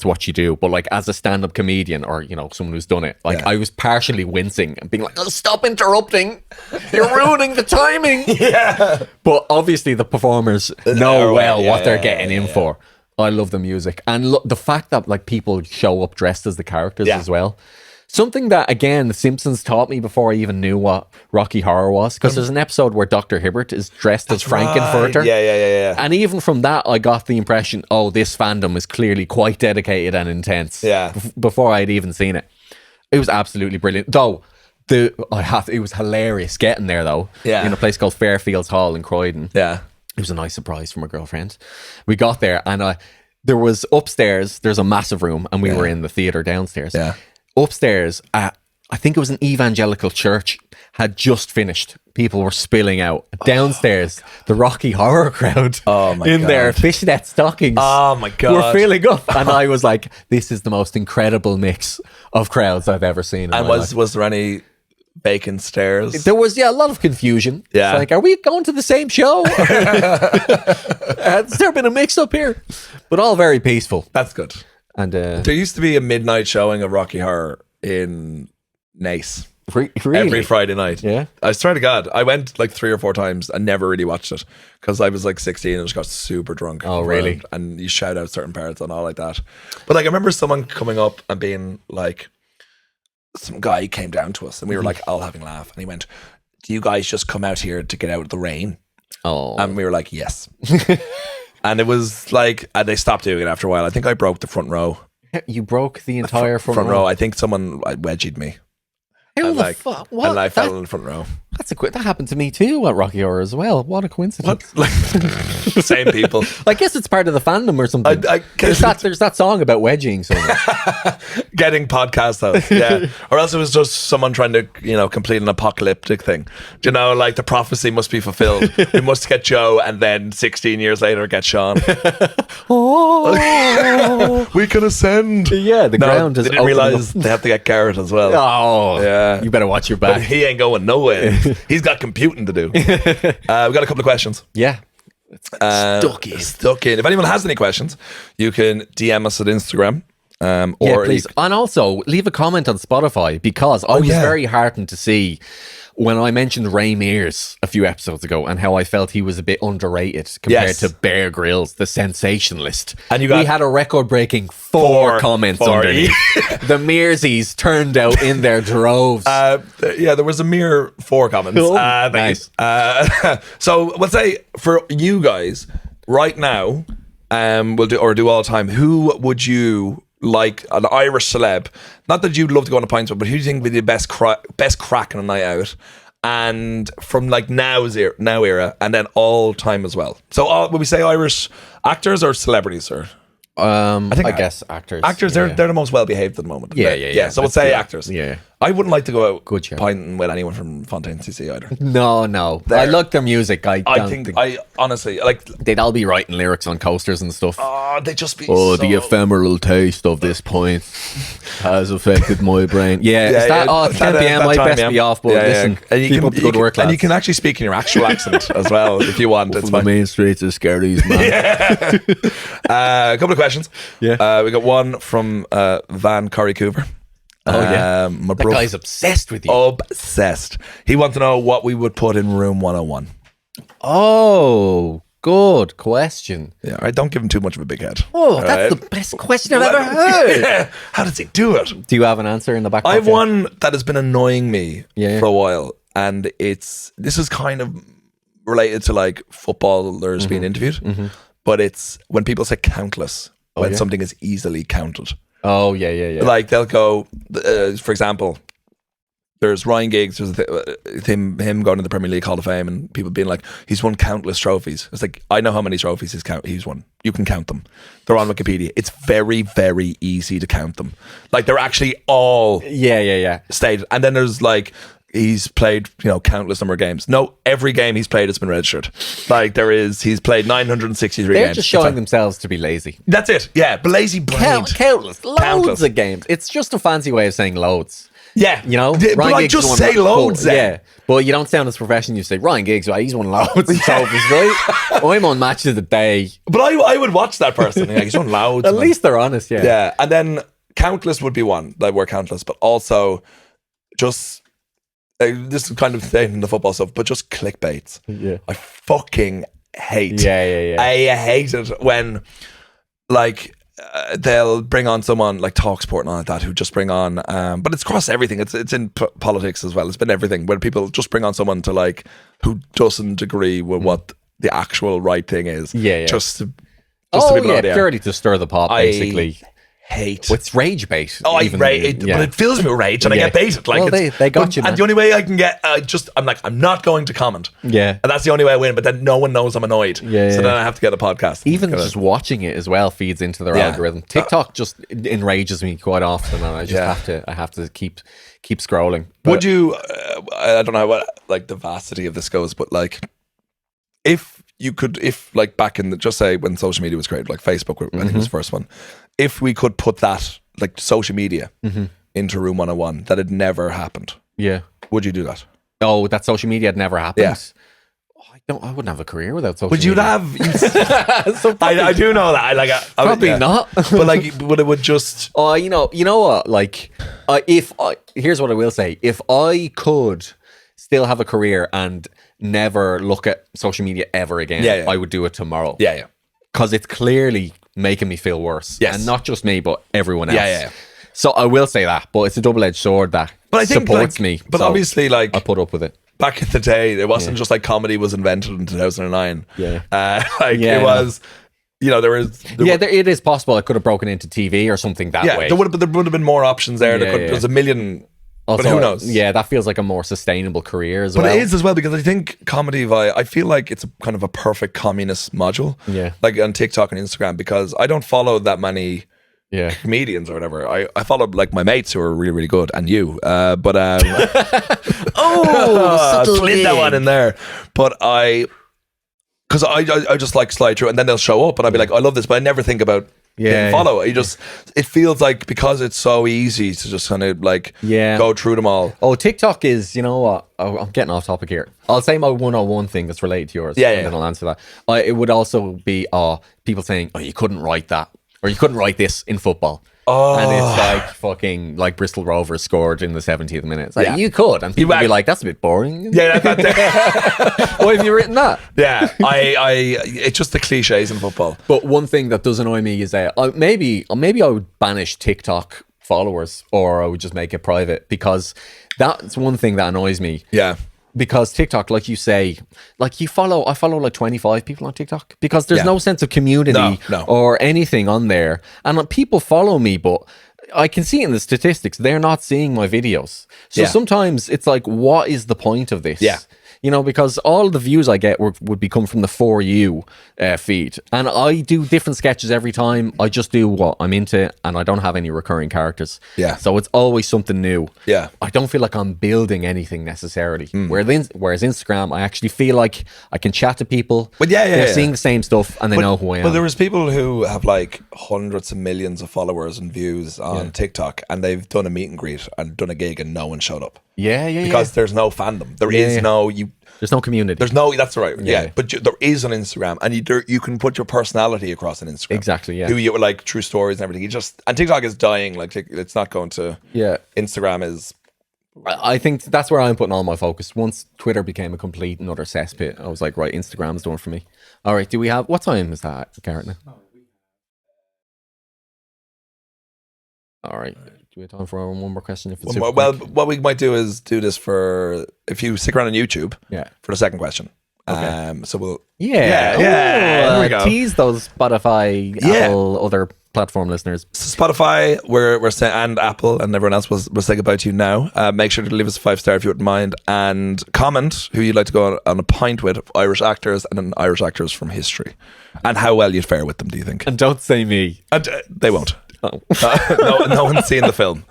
[SPEAKER 1] what you do, but like as a stand-up comedian or someone who's done it, like I was partially wincing and being like, oh, stop interrupting, you're ruining the timing.
[SPEAKER 2] Yeah,
[SPEAKER 1] but obviously the performers know what they're getting in for. I love the music and the fact that like people show up dressed as the characters as well. Something that, again, The Simpsons taught me before I even knew what Rocky Horror was, because there's an episode where Dr. Hibbert is dressed as Frankenfurter.
[SPEAKER 2] Right. Yeah.
[SPEAKER 1] And even from that, I got the impression, oh, this fandom is clearly quite dedicated and intense.
[SPEAKER 2] Yeah.
[SPEAKER 1] Before I'd even seen it. It was absolutely brilliant. Though, it was hilarious getting there, though.
[SPEAKER 2] Yeah.
[SPEAKER 1] In a place called Fairfields Hall in Croydon.
[SPEAKER 2] Yeah.
[SPEAKER 1] It was a nice surprise from a girlfriend. We got there, and there was upstairs, there's a massive room, and we were in the theatre downstairs.
[SPEAKER 2] Yeah.
[SPEAKER 1] Upstairs, I think it was an evangelical church, had just finished. People were spilling out. Downstairs, the Rocky Horror crowd in their fishnet stockings were filling up. And I was like, this is the most incredible mix of crowds I've ever seen.
[SPEAKER 2] And was there any vacant stairs?
[SPEAKER 1] There was, a lot of confusion.
[SPEAKER 2] Yeah.
[SPEAKER 1] It's like, are we going to the same show? Has there been a mix-up here? But all very peaceful.
[SPEAKER 2] That's good.
[SPEAKER 1] And
[SPEAKER 2] there used to be a midnight showing of Rocky Horror in Nace.
[SPEAKER 1] Really?
[SPEAKER 2] Every Friday night.
[SPEAKER 1] Yeah.
[SPEAKER 2] I swear to God, I went like 3 or 4 times and never really watched it because I was like 16 and just got super drunk.
[SPEAKER 1] Oh, really?
[SPEAKER 2] And you shout out certain parts and all like that. But like I remember someone coming up and being like, some guy came down to us and we were like all having a laugh and he went, do you guys just come out here to get out of the rain?
[SPEAKER 1] Oh.
[SPEAKER 2] And we were like, yes. And it was like, and they stopped doing it after a while. I think I broke the front row.
[SPEAKER 1] You broke the entire front row?
[SPEAKER 2] I think someone wedgied me.
[SPEAKER 1] How
[SPEAKER 2] and
[SPEAKER 1] the
[SPEAKER 2] like,
[SPEAKER 1] fuck? What?
[SPEAKER 2] And I fell in the front row.
[SPEAKER 1] That happened to me too at Rocky Horror as well. What a coincidence.
[SPEAKER 2] What? Like, same people.
[SPEAKER 1] I guess it's part of the fandom or something. There's that song about wedging someone.
[SPEAKER 2] Getting podcast out. Yeah. Or else it was just someone trying to, complete an apocalyptic thing. Do you know, like the prophecy must be fulfilled. We must get Joe and then 16 years later get Seán. We can ascend.
[SPEAKER 1] Yeah, the ground is
[SPEAKER 2] they didn't realise they have to get Garrett as well.
[SPEAKER 1] Oh,
[SPEAKER 2] yeah.
[SPEAKER 1] You better watch your back.
[SPEAKER 2] But he ain't going nowhere. He's got computing to do. We've got a couple of questions.
[SPEAKER 1] Yeah.
[SPEAKER 2] Stuck in. If anyone has any questions, you can DM us at Instagram. Or
[SPEAKER 1] please. And also, leave a comment on Spotify because I was very heartened to see when I mentioned Ray Mears a few episodes ago and how I felt he was a bit underrated compared to Bear Grylls, the sensationalist. And we had a record-breaking 4 comments underneath. The Mearsies turned out in their droves.
[SPEAKER 2] There was a mere 4 comments.
[SPEAKER 1] Nice.
[SPEAKER 2] So let's say for you guys right now, we'll do all the time. Who would you like an Irish celeb? Not that you'd love to go on a pints with, but who do you think would be the best crack on a night out? And from like now era, and then all time as well. So would we say Irish actors or celebrities? Or
[SPEAKER 1] I guess actors.
[SPEAKER 2] Actors, they're the most well behaved at the moment.
[SPEAKER 1] Yeah.
[SPEAKER 2] So we'll say actors.
[SPEAKER 1] Yeah.
[SPEAKER 2] I wouldn't like to go out
[SPEAKER 1] Good show.
[SPEAKER 2] pinting with anyone from Fontaine CC either.
[SPEAKER 1] No. I like their music. I think
[SPEAKER 2] I honestly like.
[SPEAKER 1] they'd all be writing lyrics on coasters and stuff.
[SPEAKER 2] They just be.
[SPEAKER 1] The ephemeral taste of this point has affected my brain. Yeah, it's 10 p.m. I best be off, but listen, keep up the good work, lads.
[SPEAKER 2] And you can actually speak in your actual accent as well if you want. It's
[SPEAKER 1] the main streets of Scaries, man.
[SPEAKER 2] A couple of questions.
[SPEAKER 1] Yeah,
[SPEAKER 2] we got one from Van Corey Cooper.
[SPEAKER 1] That guy's obsessed with you.
[SPEAKER 2] Obsessed. He wants to know what we would put in room 101.
[SPEAKER 1] Oh, good question.
[SPEAKER 2] Yeah, right. Don't give him too much of a big head.
[SPEAKER 3] Oh, that's the best question I've ever heard.
[SPEAKER 2] How does he do it?
[SPEAKER 1] Do you have an answer in the back?
[SPEAKER 2] I have one that has been annoying me for a while, and this is kind of related to like footballers being interviewed, but it's when people say countless when something is easily counted.
[SPEAKER 1] Oh, yeah.
[SPEAKER 2] Like they'll go, for example, there's Ryan Giggs, there's him going to the Premier League Hall of Fame and people being like, he's won countless trophies. It's like, I know how many trophies he's won. You can count them. They're on Wikipedia. It's very, very easy to count them. Like they're actually all stated. And then there's like, he's played, countless number of games. No, every game he's played has been registered. Like he's played 963 games.
[SPEAKER 1] They're just showing themselves to be lazy.
[SPEAKER 2] That's it. Yeah, but lazy brain.
[SPEAKER 1] Countless. Loads of games. It's just a fancy way of saying loads.
[SPEAKER 2] Yeah.
[SPEAKER 1] You know,
[SPEAKER 2] But I
[SPEAKER 1] Giggs
[SPEAKER 2] just
[SPEAKER 1] is one
[SPEAKER 2] say
[SPEAKER 1] of-
[SPEAKER 2] loads then.
[SPEAKER 1] Yeah, but you don't sound as professional. You say Ryan Giggs, right? He's won loads of trophies, right? I'm on match of the day.
[SPEAKER 2] But I would watch that person. Yeah, he's on loads.
[SPEAKER 1] At
[SPEAKER 2] man.
[SPEAKER 1] least they're honest, yeah.
[SPEAKER 2] Yeah. And then countless would be one. Like we're countless, but also just this is kind of thing in the football stuff, but just clickbaits.
[SPEAKER 1] Yeah.
[SPEAKER 2] I fucking hate.
[SPEAKER 1] Yeah.
[SPEAKER 2] I hate it when like they'll bring on someone like Talksport and all like that who just bring on but it's across everything. It's in politics as well. It's been everything where people just bring on someone to like who doesn't agree with what the actual right thing is.
[SPEAKER 1] Yeah.
[SPEAKER 2] Just to
[SPEAKER 1] Oh,
[SPEAKER 2] be blown out.
[SPEAKER 1] purely to stir the pot, basically.
[SPEAKER 2] Hate.
[SPEAKER 1] What's rage bait?
[SPEAKER 2] Oh,
[SPEAKER 1] even,
[SPEAKER 2] but it fills me with rage and I
[SPEAKER 1] Yeah.
[SPEAKER 2] get baited. Like
[SPEAKER 1] Well,
[SPEAKER 2] it's,
[SPEAKER 1] they got you, man.
[SPEAKER 2] and the only way I can get, I'm like, I'm not going to comment.
[SPEAKER 1] Yeah.
[SPEAKER 2] And that's the only way I win. But then no one knows I'm annoyed.
[SPEAKER 1] Yeah,
[SPEAKER 2] so
[SPEAKER 1] yeah.
[SPEAKER 2] then I have to get a podcast.
[SPEAKER 1] Even
[SPEAKER 2] Kinda-
[SPEAKER 1] just watching it as well feeds into their
[SPEAKER 2] Yeah.
[SPEAKER 1] algorithm. TikTok just enrages me quite often, and I just have to keep scrolling.
[SPEAKER 2] Would you? I don't know what like the vastity of this goes, but like, if you could, if like back in the, just say when social media was created, like Facebook, I think was the first one. If we could put that like social media into Room 101, that had never happened.
[SPEAKER 1] Yeah.
[SPEAKER 2] Would you do that?
[SPEAKER 1] Oh, that social media had never happened.
[SPEAKER 2] Yeah.
[SPEAKER 1] Oh, I wouldn't have a career without social
[SPEAKER 2] Would you
[SPEAKER 1] media.
[SPEAKER 2] have?
[SPEAKER 1] So probably,
[SPEAKER 2] I do know that. I like.
[SPEAKER 1] probably
[SPEAKER 2] yeah.
[SPEAKER 1] not.
[SPEAKER 2] But like, but it would just.
[SPEAKER 1] Oh, you know what? Like, here's what I will say: if I could still have a career and never look at social media ever again,
[SPEAKER 2] Yeah.
[SPEAKER 1] I would do it tomorrow.
[SPEAKER 2] Yeah.
[SPEAKER 1] Because it's clearly making me feel worse.
[SPEAKER 2] Yes.
[SPEAKER 1] And not just me, but everyone else.
[SPEAKER 2] Yeah.
[SPEAKER 1] So I will say that, but it's a double-edged sword that
[SPEAKER 2] But I think
[SPEAKER 1] supports
[SPEAKER 2] like,
[SPEAKER 1] me.
[SPEAKER 2] But
[SPEAKER 1] so
[SPEAKER 2] obviously, like
[SPEAKER 1] I put up with it.
[SPEAKER 2] back in the day, it wasn't just like comedy was invented in 2009.
[SPEAKER 1] Yeah.
[SPEAKER 2] It was. You know, there
[SPEAKER 1] It is possible I could have broken into TV or something that way.
[SPEAKER 2] there would have been more options there.
[SPEAKER 1] Yeah, yeah.
[SPEAKER 2] There's a million.
[SPEAKER 1] Also,
[SPEAKER 2] but who knows?
[SPEAKER 1] Yeah, that feels like a more sustainable career as
[SPEAKER 2] But
[SPEAKER 1] well.
[SPEAKER 2] it is as well because I think comedy, I feel like it's a kind of a perfect communist module.
[SPEAKER 1] Yeah.
[SPEAKER 2] Like on TikTok and Instagram, because I don't follow that many
[SPEAKER 1] Yeah.
[SPEAKER 2] comedians or whatever. I follow like my mates who are really, really good and you. But
[SPEAKER 3] subtle
[SPEAKER 2] slid that
[SPEAKER 3] dig.
[SPEAKER 2] one in there. But because I just like slide through and then they'll show up and I'll be like, I love this, but I never think about
[SPEAKER 1] Yeah,
[SPEAKER 2] follow. It feels like because it's so easy to just kind of like go through them all.
[SPEAKER 1] Oh, TikTok is, you know what? Oh, I'm getting off topic here. I'll say my 101 thing that's related to yours.
[SPEAKER 2] Yeah,
[SPEAKER 1] and
[SPEAKER 2] yeah.
[SPEAKER 1] then I'll answer that. It would also be people saying, oh, you couldn't write that. Or you couldn't write this in football. Oh. And it's like fucking like Bristol Rovers scored in the 70th minute. It's like, you could. And people would be like, that's a bit boring.
[SPEAKER 2] Yeah, that.
[SPEAKER 1] Why have you written that?
[SPEAKER 2] Yeah, it's just the cliches in football.
[SPEAKER 1] But one thing that does annoy me is maybe I would banish TikTok followers, or I would just make it private, because that's one thing that annoys me.
[SPEAKER 2] Yeah.
[SPEAKER 1] Because TikTok, like you say, like I follow like 25 people on TikTok because there's no sense of community
[SPEAKER 2] No.
[SPEAKER 1] or anything on there. And people follow me, but I can see in the statistics, they're not seeing my videos. So sometimes it's like, what is the point of this?
[SPEAKER 2] Yeah.
[SPEAKER 1] You know, because all the views I get would be come from the For You feed. And I do different sketches every time. I just do what I'm into and I don't have any recurring characters.
[SPEAKER 2] Yeah.
[SPEAKER 1] So it's always something new.
[SPEAKER 2] Yeah.
[SPEAKER 1] I don't feel like I'm building anything necessarily. Whereas Instagram, I actually feel like I can chat to people.
[SPEAKER 2] But
[SPEAKER 1] they're seeing the same stuff and they know who I am.
[SPEAKER 2] But there was people who have like hundreds of millions of followers and views on TikTok, and they've done a meet and greet and done a gig, and no one showed up.
[SPEAKER 1] Because
[SPEAKER 2] There's no fandom. There is no
[SPEAKER 1] there's no community.
[SPEAKER 2] There's no. That's right.
[SPEAKER 1] Yeah.
[SPEAKER 2] But there is on Instagram, and you can put your personality across on Instagram.
[SPEAKER 1] Exactly, yeah.
[SPEAKER 2] Who you like, true stories and everything. And TikTok is dying. Like it's not going to.
[SPEAKER 1] Yeah.
[SPEAKER 2] Instagram is.
[SPEAKER 1] I think that's where I'm putting all my focus. Once Twitter became a complete and utter cesspit, I was like, right, Instagram's done for me. All right, do we have, what time is that, Garrett? Now? All right. Do we have time for one more question? If it's
[SPEAKER 2] Well, what we might do is do this for, if you stick around on YouTube, for the second question.
[SPEAKER 1] Okay.
[SPEAKER 2] So we'll.
[SPEAKER 1] Yeah.
[SPEAKER 2] There we go.
[SPEAKER 1] Tease those Spotify, Apple, other platform listeners.
[SPEAKER 2] Spotify, we're saying, and Apple and everyone else will say goodbye to you now. Make sure to leave us a 5-star if you wouldn't mind, and comment who you'd like to go on a pint with, Irish actors and then Irish actors from history, and how well you'd fare with them. Do you think?
[SPEAKER 1] And don't say me.
[SPEAKER 2] And, they won't.
[SPEAKER 1] Oh.
[SPEAKER 2] No one's seen the film.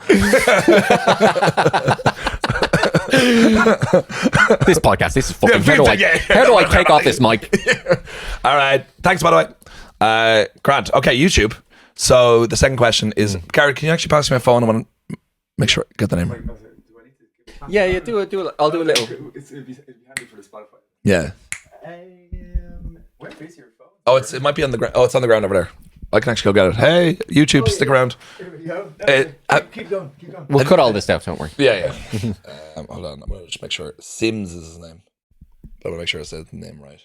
[SPEAKER 1] This podcast, this is fucking. How do I take off this mic?
[SPEAKER 2] All right. Thanks, by the way. Grant. Okay, YouTube. So the second question is, Gary, can you actually pass me my phone? I want to make sure I get the name.
[SPEAKER 1] Yeah, do it. I'll do a little.
[SPEAKER 4] It'd be handy for the Spotify.
[SPEAKER 2] Yeah.
[SPEAKER 4] Where is your phone?
[SPEAKER 2] Oh, it might be on the ground. Oh, it's on the ground over there. I can actually go get it. Hey, YouTube, stick around.
[SPEAKER 4] Here we go. Keep going.
[SPEAKER 1] We'll cut all this out. Don't worry.
[SPEAKER 2] Yeah. Hold on. I'm going to just make sure. Sims is his name. I want to make sure I said the name right.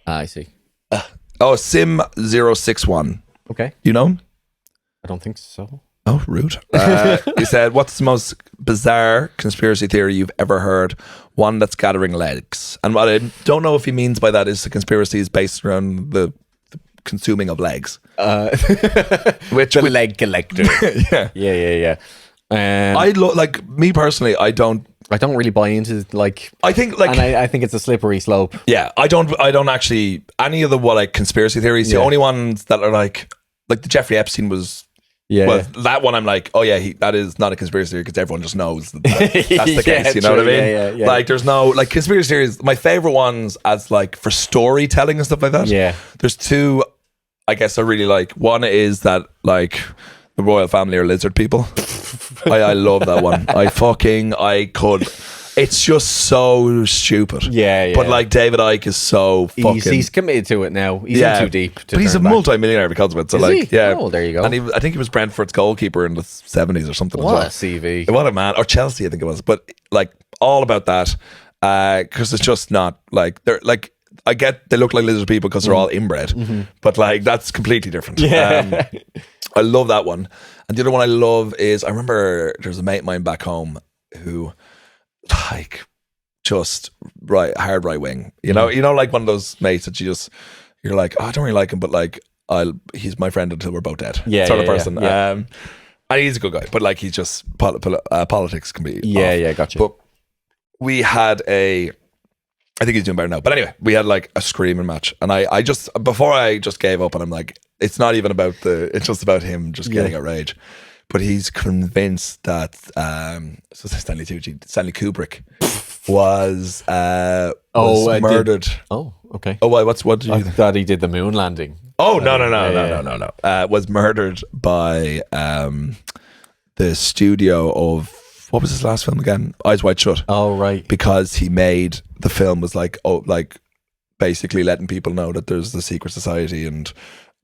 [SPEAKER 1] I see.
[SPEAKER 2] Oh, Sim061.
[SPEAKER 1] Okay.
[SPEAKER 2] You know him?
[SPEAKER 1] I don't think so.
[SPEAKER 2] Oh, rude. He said, what's the most bizarre conspiracy theory you've ever heard? One that's gathering legs. And what I don't know if he means by that is the conspiracy is based around the consuming of legs. Which
[SPEAKER 1] The leg collector. Yeah.
[SPEAKER 2] like me personally, I don't
[SPEAKER 1] really buy into like.
[SPEAKER 2] I think like
[SPEAKER 1] And I think it's a slippery slope.
[SPEAKER 2] yeah, I don't actually any of the conspiracy theories, the only ones that are like the Jeffrey Epstein was
[SPEAKER 1] Yeah.
[SPEAKER 2] well, that one I'm like, oh yeah, that is not a conspiracy theory because everyone just knows that's the case. You know
[SPEAKER 1] true,
[SPEAKER 2] what I mean?
[SPEAKER 1] yeah.
[SPEAKER 2] Like, there's no like conspiracy theories. My favorite ones as like for storytelling and stuff like that.
[SPEAKER 1] Yeah.
[SPEAKER 2] There's two, I guess I really like. One is that like the royal family are lizard people. I love that one. I could. It's just so stupid.
[SPEAKER 1] Yeah.
[SPEAKER 2] But like David Icke is so fucking.
[SPEAKER 1] He's committed to it now. He's in too deep.
[SPEAKER 2] But he's a
[SPEAKER 1] turn back.
[SPEAKER 2] multi-millionaire because of it. So
[SPEAKER 1] Is
[SPEAKER 2] like,
[SPEAKER 1] he?
[SPEAKER 2] yeah.
[SPEAKER 1] Oh, there you go.
[SPEAKER 2] And I think he was Brentford's goalkeeper in the 70s or something.
[SPEAKER 1] What a
[SPEAKER 2] as well.
[SPEAKER 1] CV.
[SPEAKER 2] What a man. Or Chelsea, I think it was. But like all about that. Because it's just not like they're like. I get they look like lizard people because they're all inbred, but like that's completely different.
[SPEAKER 1] Yeah.
[SPEAKER 2] I love that one. And the other one I love is I remember there's a mate of mine back home who like just hard right wing. You know, like one of those mates that you're like, oh, I don't really like him, but like he's my friend until we're both dead.
[SPEAKER 1] Yeah,
[SPEAKER 2] sort of
[SPEAKER 1] yeah,
[SPEAKER 2] person.
[SPEAKER 1] yeah.
[SPEAKER 2] And he's a good guy, but like he's just politics can be off.
[SPEAKER 1] Gotcha.
[SPEAKER 2] But we had I think he's doing better now. But anyway, we had like a screaming match. And I just, before I just gave up and I'm like, it's not even about it's just about him just getting outraged. But he's convinced that, Stanley Kubrick was murdered.
[SPEAKER 1] Oh, okay.
[SPEAKER 2] Oh, why? What did you
[SPEAKER 1] I thought he did the moon landing.
[SPEAKER 2] Oh, no. Was murdered by the studio of, what was his last film again? Eyes Wide Shut.
[SPEAKER 1] Oh, right.
[SPEAKER 2] Because he made the film was like basically letting people know that there's the secret society and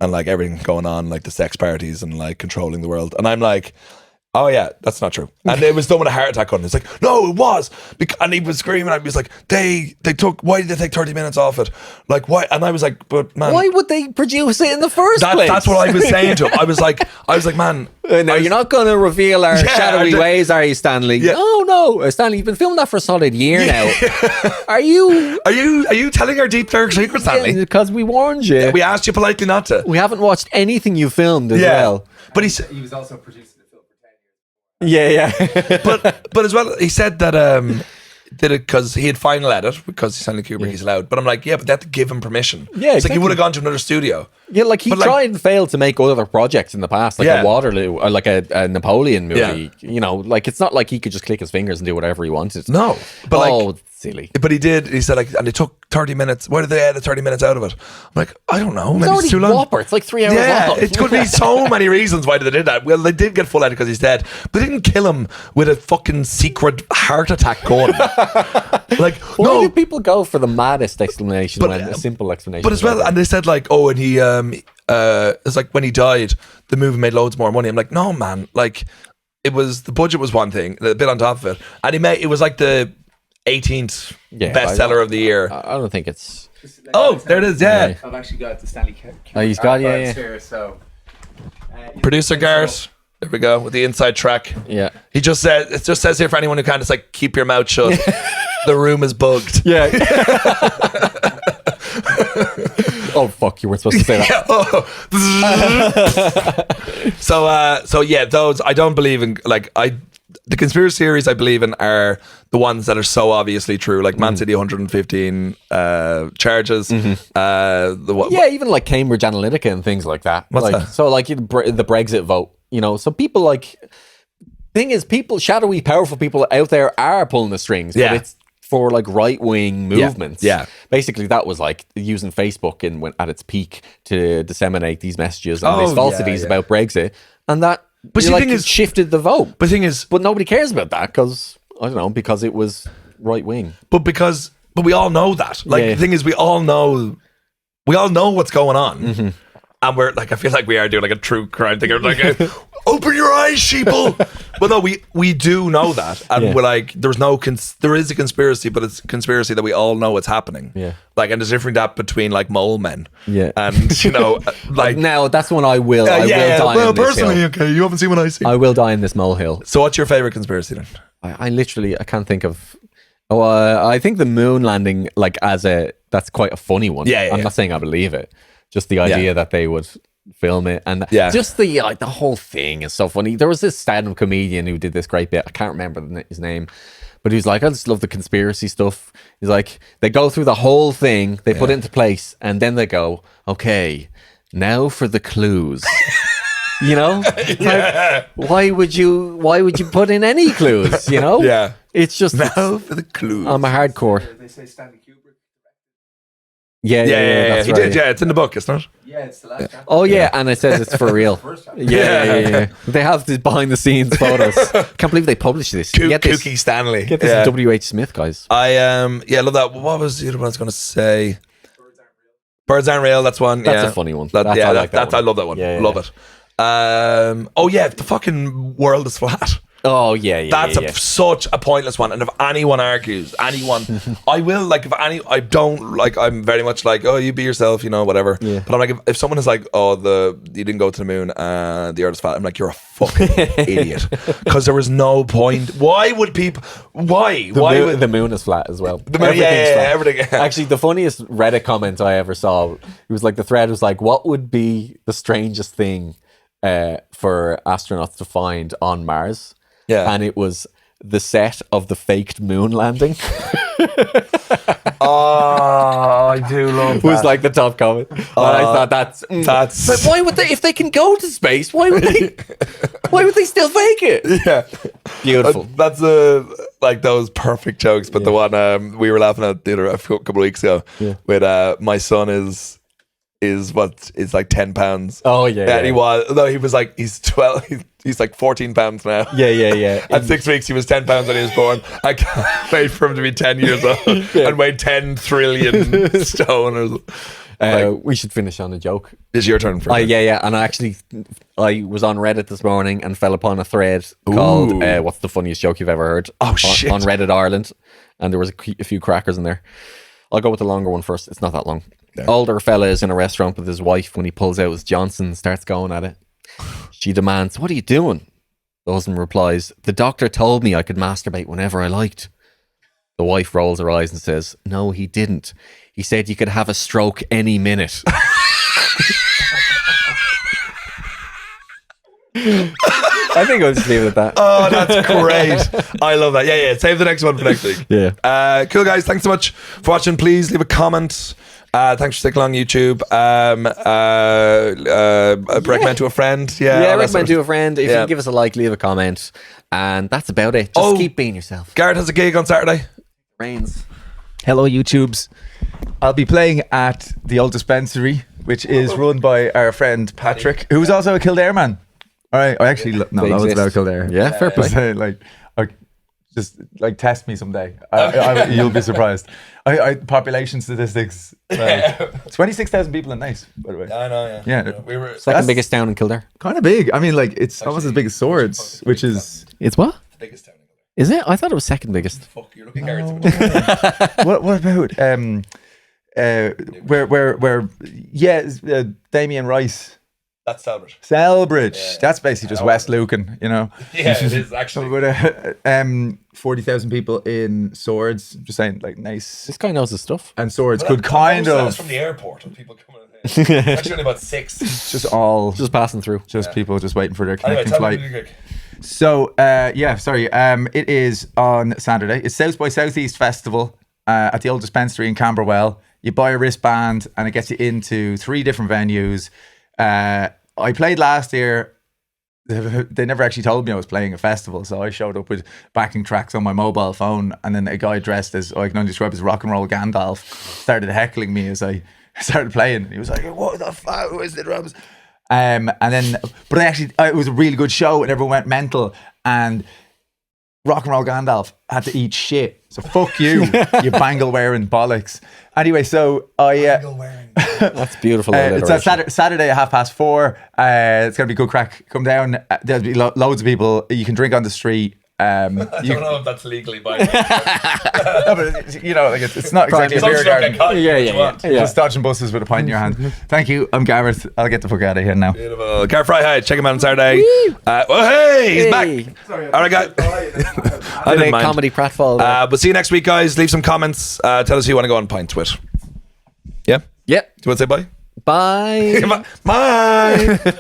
[SPEAKER 2] like everything going on, like the sex parties and like controlling the world. And I'm like, oh yeah, that's not true. And it was done with a heart attack on it. It's like, no, it was. And he was screaming at me. He was like, why did they take 30 minutes off it? Like, why? And I was like, but man.
[SPEAKER 1] Why would they produce it in the first place?
[SPEAKER 2] That's what I was saying to him. I was like, man.
[SPEAKER 1] No, you're not going to reveal our shadowy ways, are you, Stanley?
[SPEAKER 2] Yeah.
[SPEAKER 1] Oh no, Stanley, you've been filming that for a solid year now. Are you
[SPEAKER 2] telling our deep dark secret, Stanley?
[SPEAKER 1] Because we warned you.
[SPEAKER 2] We asked you politely not to.
[SPEAKER 1] We haven't watched anything you filmed as well.
[SPEAKER 2] But
[SPEAKER 4] He was also producing the film for 10 years.
[SPEAKER 1] Yeah.
[SPEAKER 2] but as well, he said that did it because he had final edit because Stanley Kubrick he's allowed. But I'm like, yeah, but they had to give him permission.
[SPEAKER 1] Yeah,
[SPEAKER 2] it's like he
[SPEAKER 1] exactly.
[SPEAKER 2] would have gone to another studio.
[SPEAKER 1] Yeah, like he tried and failed to make other projects in the past, like a Waterloo or like a Napoleon movie.
[SPEAKER 2] Yeah.
[SPEAKER 1] You know, like it's not like he could just click his fingers and do whatever he wanted.
[SPEAKER 2] No, but
[SPEAKER 1] silly.
[SPEAKER 2] But he did. He said like, and they took 30 minutes. Why did they edit 30 minutes out of it? I'm like, I don't know. Maybe it's too long.
[SPEAKER 1] Whopper. It's like 3 hours long.
[SPEAKER 2] It could be so many reasons why they did that. Well, they did get full edit because he's dead, but they didn't kill him with a fucking secret heart attack gun. Like,
[SPEAKER 1] why do people go for the maddest explanation when a simple explanation?
[SPEAKER 2] But as well, and they said like, oh, and he it's like when he died, the movie made loads more money. I'm like, no, man. Like, the budget was one thing, a bit on top of it, and it was like the 18th bestseller of the year.
[SPEAKER 1] I don't think it's.
[SPEAKER 2] Oh, there it is. Yeah,
[SPEAKER 4] I've actually got the Stanley Kubrick.
[SPEAKER 1] Oh, he's got
[SPEAKER 4] here, so
[SPEAKER 2] producer Garrett. There we go with the inside track.
[SPEAKER 1] Yeah,
[SPEAKER 2] he just said it. Just says here for anyone who can't. It's like keep your mouth shut. The room is bugged.
[SPEAKER 1] Yeah. Oh fuck! You weren't supposed to say that.
[SPEAKER 2] So yeah, those I don't believe in. Like the conspiracy theories I believe in are the ones that are so obviously true, like Man City 115 charges.
[SPEAKER 1] Even like Cambridge Analytica and things like that.
[SPEAKER 2] What's
[SPEAKER 1] like,
[SPEAKER 2] that?
[SPEAKER 1] So like the Brexit vote, you know. So people like thing is, people shadowy, powerful people out there are pulling the strings.
[SPEAKER 2] Yeah.
[SPEAKER 1] But it's for like right wing movements.
[SPEAKER 2] Yeah.
[SPEAKER 1] Basically, that was like using Facebook at its peak to disseminate these messages and these falsities about Brexit, and that.
[SPEAKER 2] But the thing
[SPEAKER 1] it
[SPEAKER 2] is,
[SPEAKER 1] shifted the vote.
[SPEAKER 2] But the thing is,
[SPEAKER 1] but nobody cares about that because I don't know, because it was right wing.
[SPEAKER 2] But we all know that. Like, the thing is, we all know what's going on.
[SPEAKER 1] Mm-hmm.
[SPEAKER 2] And we're like, I feel like we are doing like a true crime thing. We're like, open your eyes, sheeple. But no, we do know that. And we're like, there is a conspiracy, but it's a conspiracy that we all know what's happening.
[SPEAKER 1] Yeah.
[SPEAKER 2] Like, and there's different that between like mole men.
[SPEAKER 1] Yeah.
[SPEAKER 2] And, you know, like.
[SPEAKER 1] Now, that's when I will die
[SPEAKER 2] well,
[SPEAKER 1] on this
[SPEAKER 2] personally,
[SPEAKER 1] hill.
[SPEAKER 2] okay, you haven't seen what I see.
[SPEAKER 1] I will die in this molehill.
[SPEAKER 2] So what's your favourite conspiracy then?
[SPEAKER 1] I literally, I can't think of... I think the moon landing, like, that's quite a funny one. I'm not saying I believe it. Just the idea that they would film it, and just the whole thing is so funny. There was this stand-up comedian who did this great bit. I can't remember his name, but he was like, I just love the conspiracy stuff. He's like, they go through the whole thing, they put it into place, and then they go, okay, now for the clues. You know, like, why would you put in any clues? You know, it's just
[SPEAKER 2] now for the clues.
[SPEAKER 1] I'm a hardcore.
[SPEAKER 4] They say Stanley Kubrick.
[SPEAKER 1] Yeah, that's
[SPEAKER 2] he
[SPEAKER 1] right.
[SPEAKER 2] did. Yeah, it's in the book, isn't it?
[SPEAKER 4] Yeah, it's the last chapter.
[SPEAKER 1] Oh yeah, and it says it's for real. Yeah. They have the behind the scenes photos. Can't believe they published this.
[SPEAKER 2] Kooky Stanley.
[SPEAKER 1] Get this W.H. Smith, guys.
[SPEAKER 2] I love that. What was the other one I was going to say? Birds aren't real. That's one.
[SPEAKER 1] That's a funny one.
[SPEAKER 2] I
[SPEAKER 1] I
[SPEAKER 2] love that one. Love it. The fucking world is flat.
[SPEAKER 1] Oh yeah.
[SPEAKER 2] That's such a pointless one. And if anyone argues, I will, like, I don't, like, I'm very much like, oh, you be yourself, you know, whatever. Yeah. But I'm like, if someone is like, oh, you didn't go to the moon and the earth is flat, I'm like, you're a fucking idiot. Because there was no point. Why would people, the
[SPEAKER 1] moon is flat as well.
[SPEAKER 2] Everything's flat. Everything.
[SPEAKER 1] Actually, the funniest Reddit comment I ever saw, it was like, the thread was like, what would be the strangest thing for astronauts to find on Mars? Yeah. And it was the set of the faked moon landing.
[SPEAKER 2] Oh, I do love that.
[SPEAKER 1] Was like the top comment. And I thought that's. But why would they, if they can go to space, why would they still fake it?
[SPEAKER 2] Yeah.
[SPEAKER 1] Beautiful.
[SPEAKER 2] That's like those perfect jokes. But the one we were laughing at the other a couple of weeks ago with my son is what is like 10 pounds.
[SPEAKER 1] Oh yeah.
[SPEAKER 2] And he was like, he's 12. He's like 14 pounds now.
[SPEAKER 1] Yeah.
[SPEAKER 2] At 6 weeks, he was 10 pounds when he was born. I can't wait for him to be 10 years old and weigh 10 trillion stone.
[SPEAKER 1] We should finish on a joke.
[SPEAKER 2] It's your turn.
[SPEAKER 1] Yeah. And I was on Reddit this morning and fell upon a thread called "What's the funniest joke you've ever heard?"
[SPEAKER 2] Oh shit!
[SPEAKER 1] On Reddit Ireland, and there was a few crackers in there. I'll go with the longer one first. It's not that long. Yeah. Older fella is in a restaurant with his wife when he pulls out his Johnson and starts going at it. She demands, "What are you doing?" The husband replies, "The doctor told me I could masturbate whenever I liked." The wife rolls her eyes and says, "No, he didn't. He said you could have a stroke any minute." I think I'll just leave it at that.
[SPEAKER 2] Oh, that's great. I love that. Yeah. Save the next one for next week.
[SPEAKER 1] Yeah.
[SPEAKER 2] Cool, guys. Thanks so much for watching. Please leave a comment. Thanks for sticking along YouTube. Recommend to a friend. Yeah,
[SPEAKER 1] recommend to a friend. If you can give us a like, leave a comment. And that's about it. Just keep being yourself.
[SPEAKER 2] Garrett has a gig on Saturday.
[SPEAKER 1] Rains.
[SPEAKER 5] Hello, YouTubes. I'll be playing at the Old Dispensary, which is run by our friend Patrick, who's also a Kildare man. All right, I actually no, that was about Kildare.
[SPEAKER 1] Yeah, fair play.
[SPEAKER 5] Just test me someday. You'll be surprised. Population statistics: 26,000 people a night. By the way,
[SPEAKER 2] I know.
[SPEAKER 5] Yeah,
[SPEAKER 2] we were
[SPEAKER 1] second biggest town in Kildare.
[SPEAKER 5] Kind of big. I mean, it's almost as big as Swords, which is
[SPEAKER 1] it's what?
[SPEAKER 2] The biggest town in Kildare.
[SPEAKER 1] Is it? I thought it was second biggest.
[SPEAKER 2] Fuck, you're looking Garrett.
[SPEAKER 5] What about Damien Rice?
[SPEAKER 2] That's Selbridge.
[SPEAKER 5] Selbridge. Yeah. That's basically just West Lucan, you know.
[SPEAKER 2] Yeah, it is actually.
[SPEAKER 5] But 40,000 people in Swords. Just saying, nice.
[SPEAKER 1] This guy knows his stuff.
[SPEAKER 5] And Swords could kind of.
[SPEAKER 2] That's from the airport and people coming in. Actually, only about 6.
[SPEAKER 5] Just
[SPEAKER 1] passing through.
[SPEAKER 5] People just waiting for their connecting
[SPEAKER 2] anyway,
[SPEAKER 5] flight. So, it is on Saturday. It's South by Southeast Festival at the Old Dispensary in Camberwell. You buy a wristband and it gets you into 3 different venues. I played last year. They never actually told me I was playing a festival, so I showed up with backing tracks on my mobile phone, and then a guy dressed as, I can only describe as rock and roll Gandalf, started heckling me as I started playing. He was like, "What the fuck? Who is the drums?" It was a really good show, and everyone went mental. And rock and roll Gandalf had to eat shit. So fuck you, you bangle wearing bollocks. Anyway, so
[SPEAKER 1] That's beautiful.
[SPEAKER 5] it's a
[SPEAKER 1] alliteration.
[SPEAKER 5] Saturday at 4:30. It's gonna be good crack. Come down. There'll be loads of people. You can drink on the street.
[SPEAKER 2] I don't know if that's legally binding.
[SPEAKER 5] No, but like it's not exactly a
[SPEAKER 2] Some
[SPEAKER 5] beer
[SPEAKER 2] stuff get
[SPEAKER 5] garden.
[SPEAKER 2] caught,
[SPEAKER 1] Yeah.
[SPEAKER 5] Just dodging buses with a pint in your hand. Thank you. I'm Gareth. I'll get the fuck out of here now.
[SPEAKER 2] Beautiful. Gareth Fryhead, check him out on Saturday. Hey, he's back. All right, guys. I
[SPEAKER 1] Did
[SPEAKER 2] didn't
[SPEAKER 1] a
[SPEAKER 2] mind.
[SPEAKER 1] comedy pratfall. there.
[SPEAKER 2] But see you next week, guys. Leave some comments. Tell us who you want to go on pints with. Yeah?
[SPEAKER 1] Yep.
[SPEAKER 2] Do you want to say bye?
[SPEAKER 1] Bye.
[SPEAKER 2] Bye.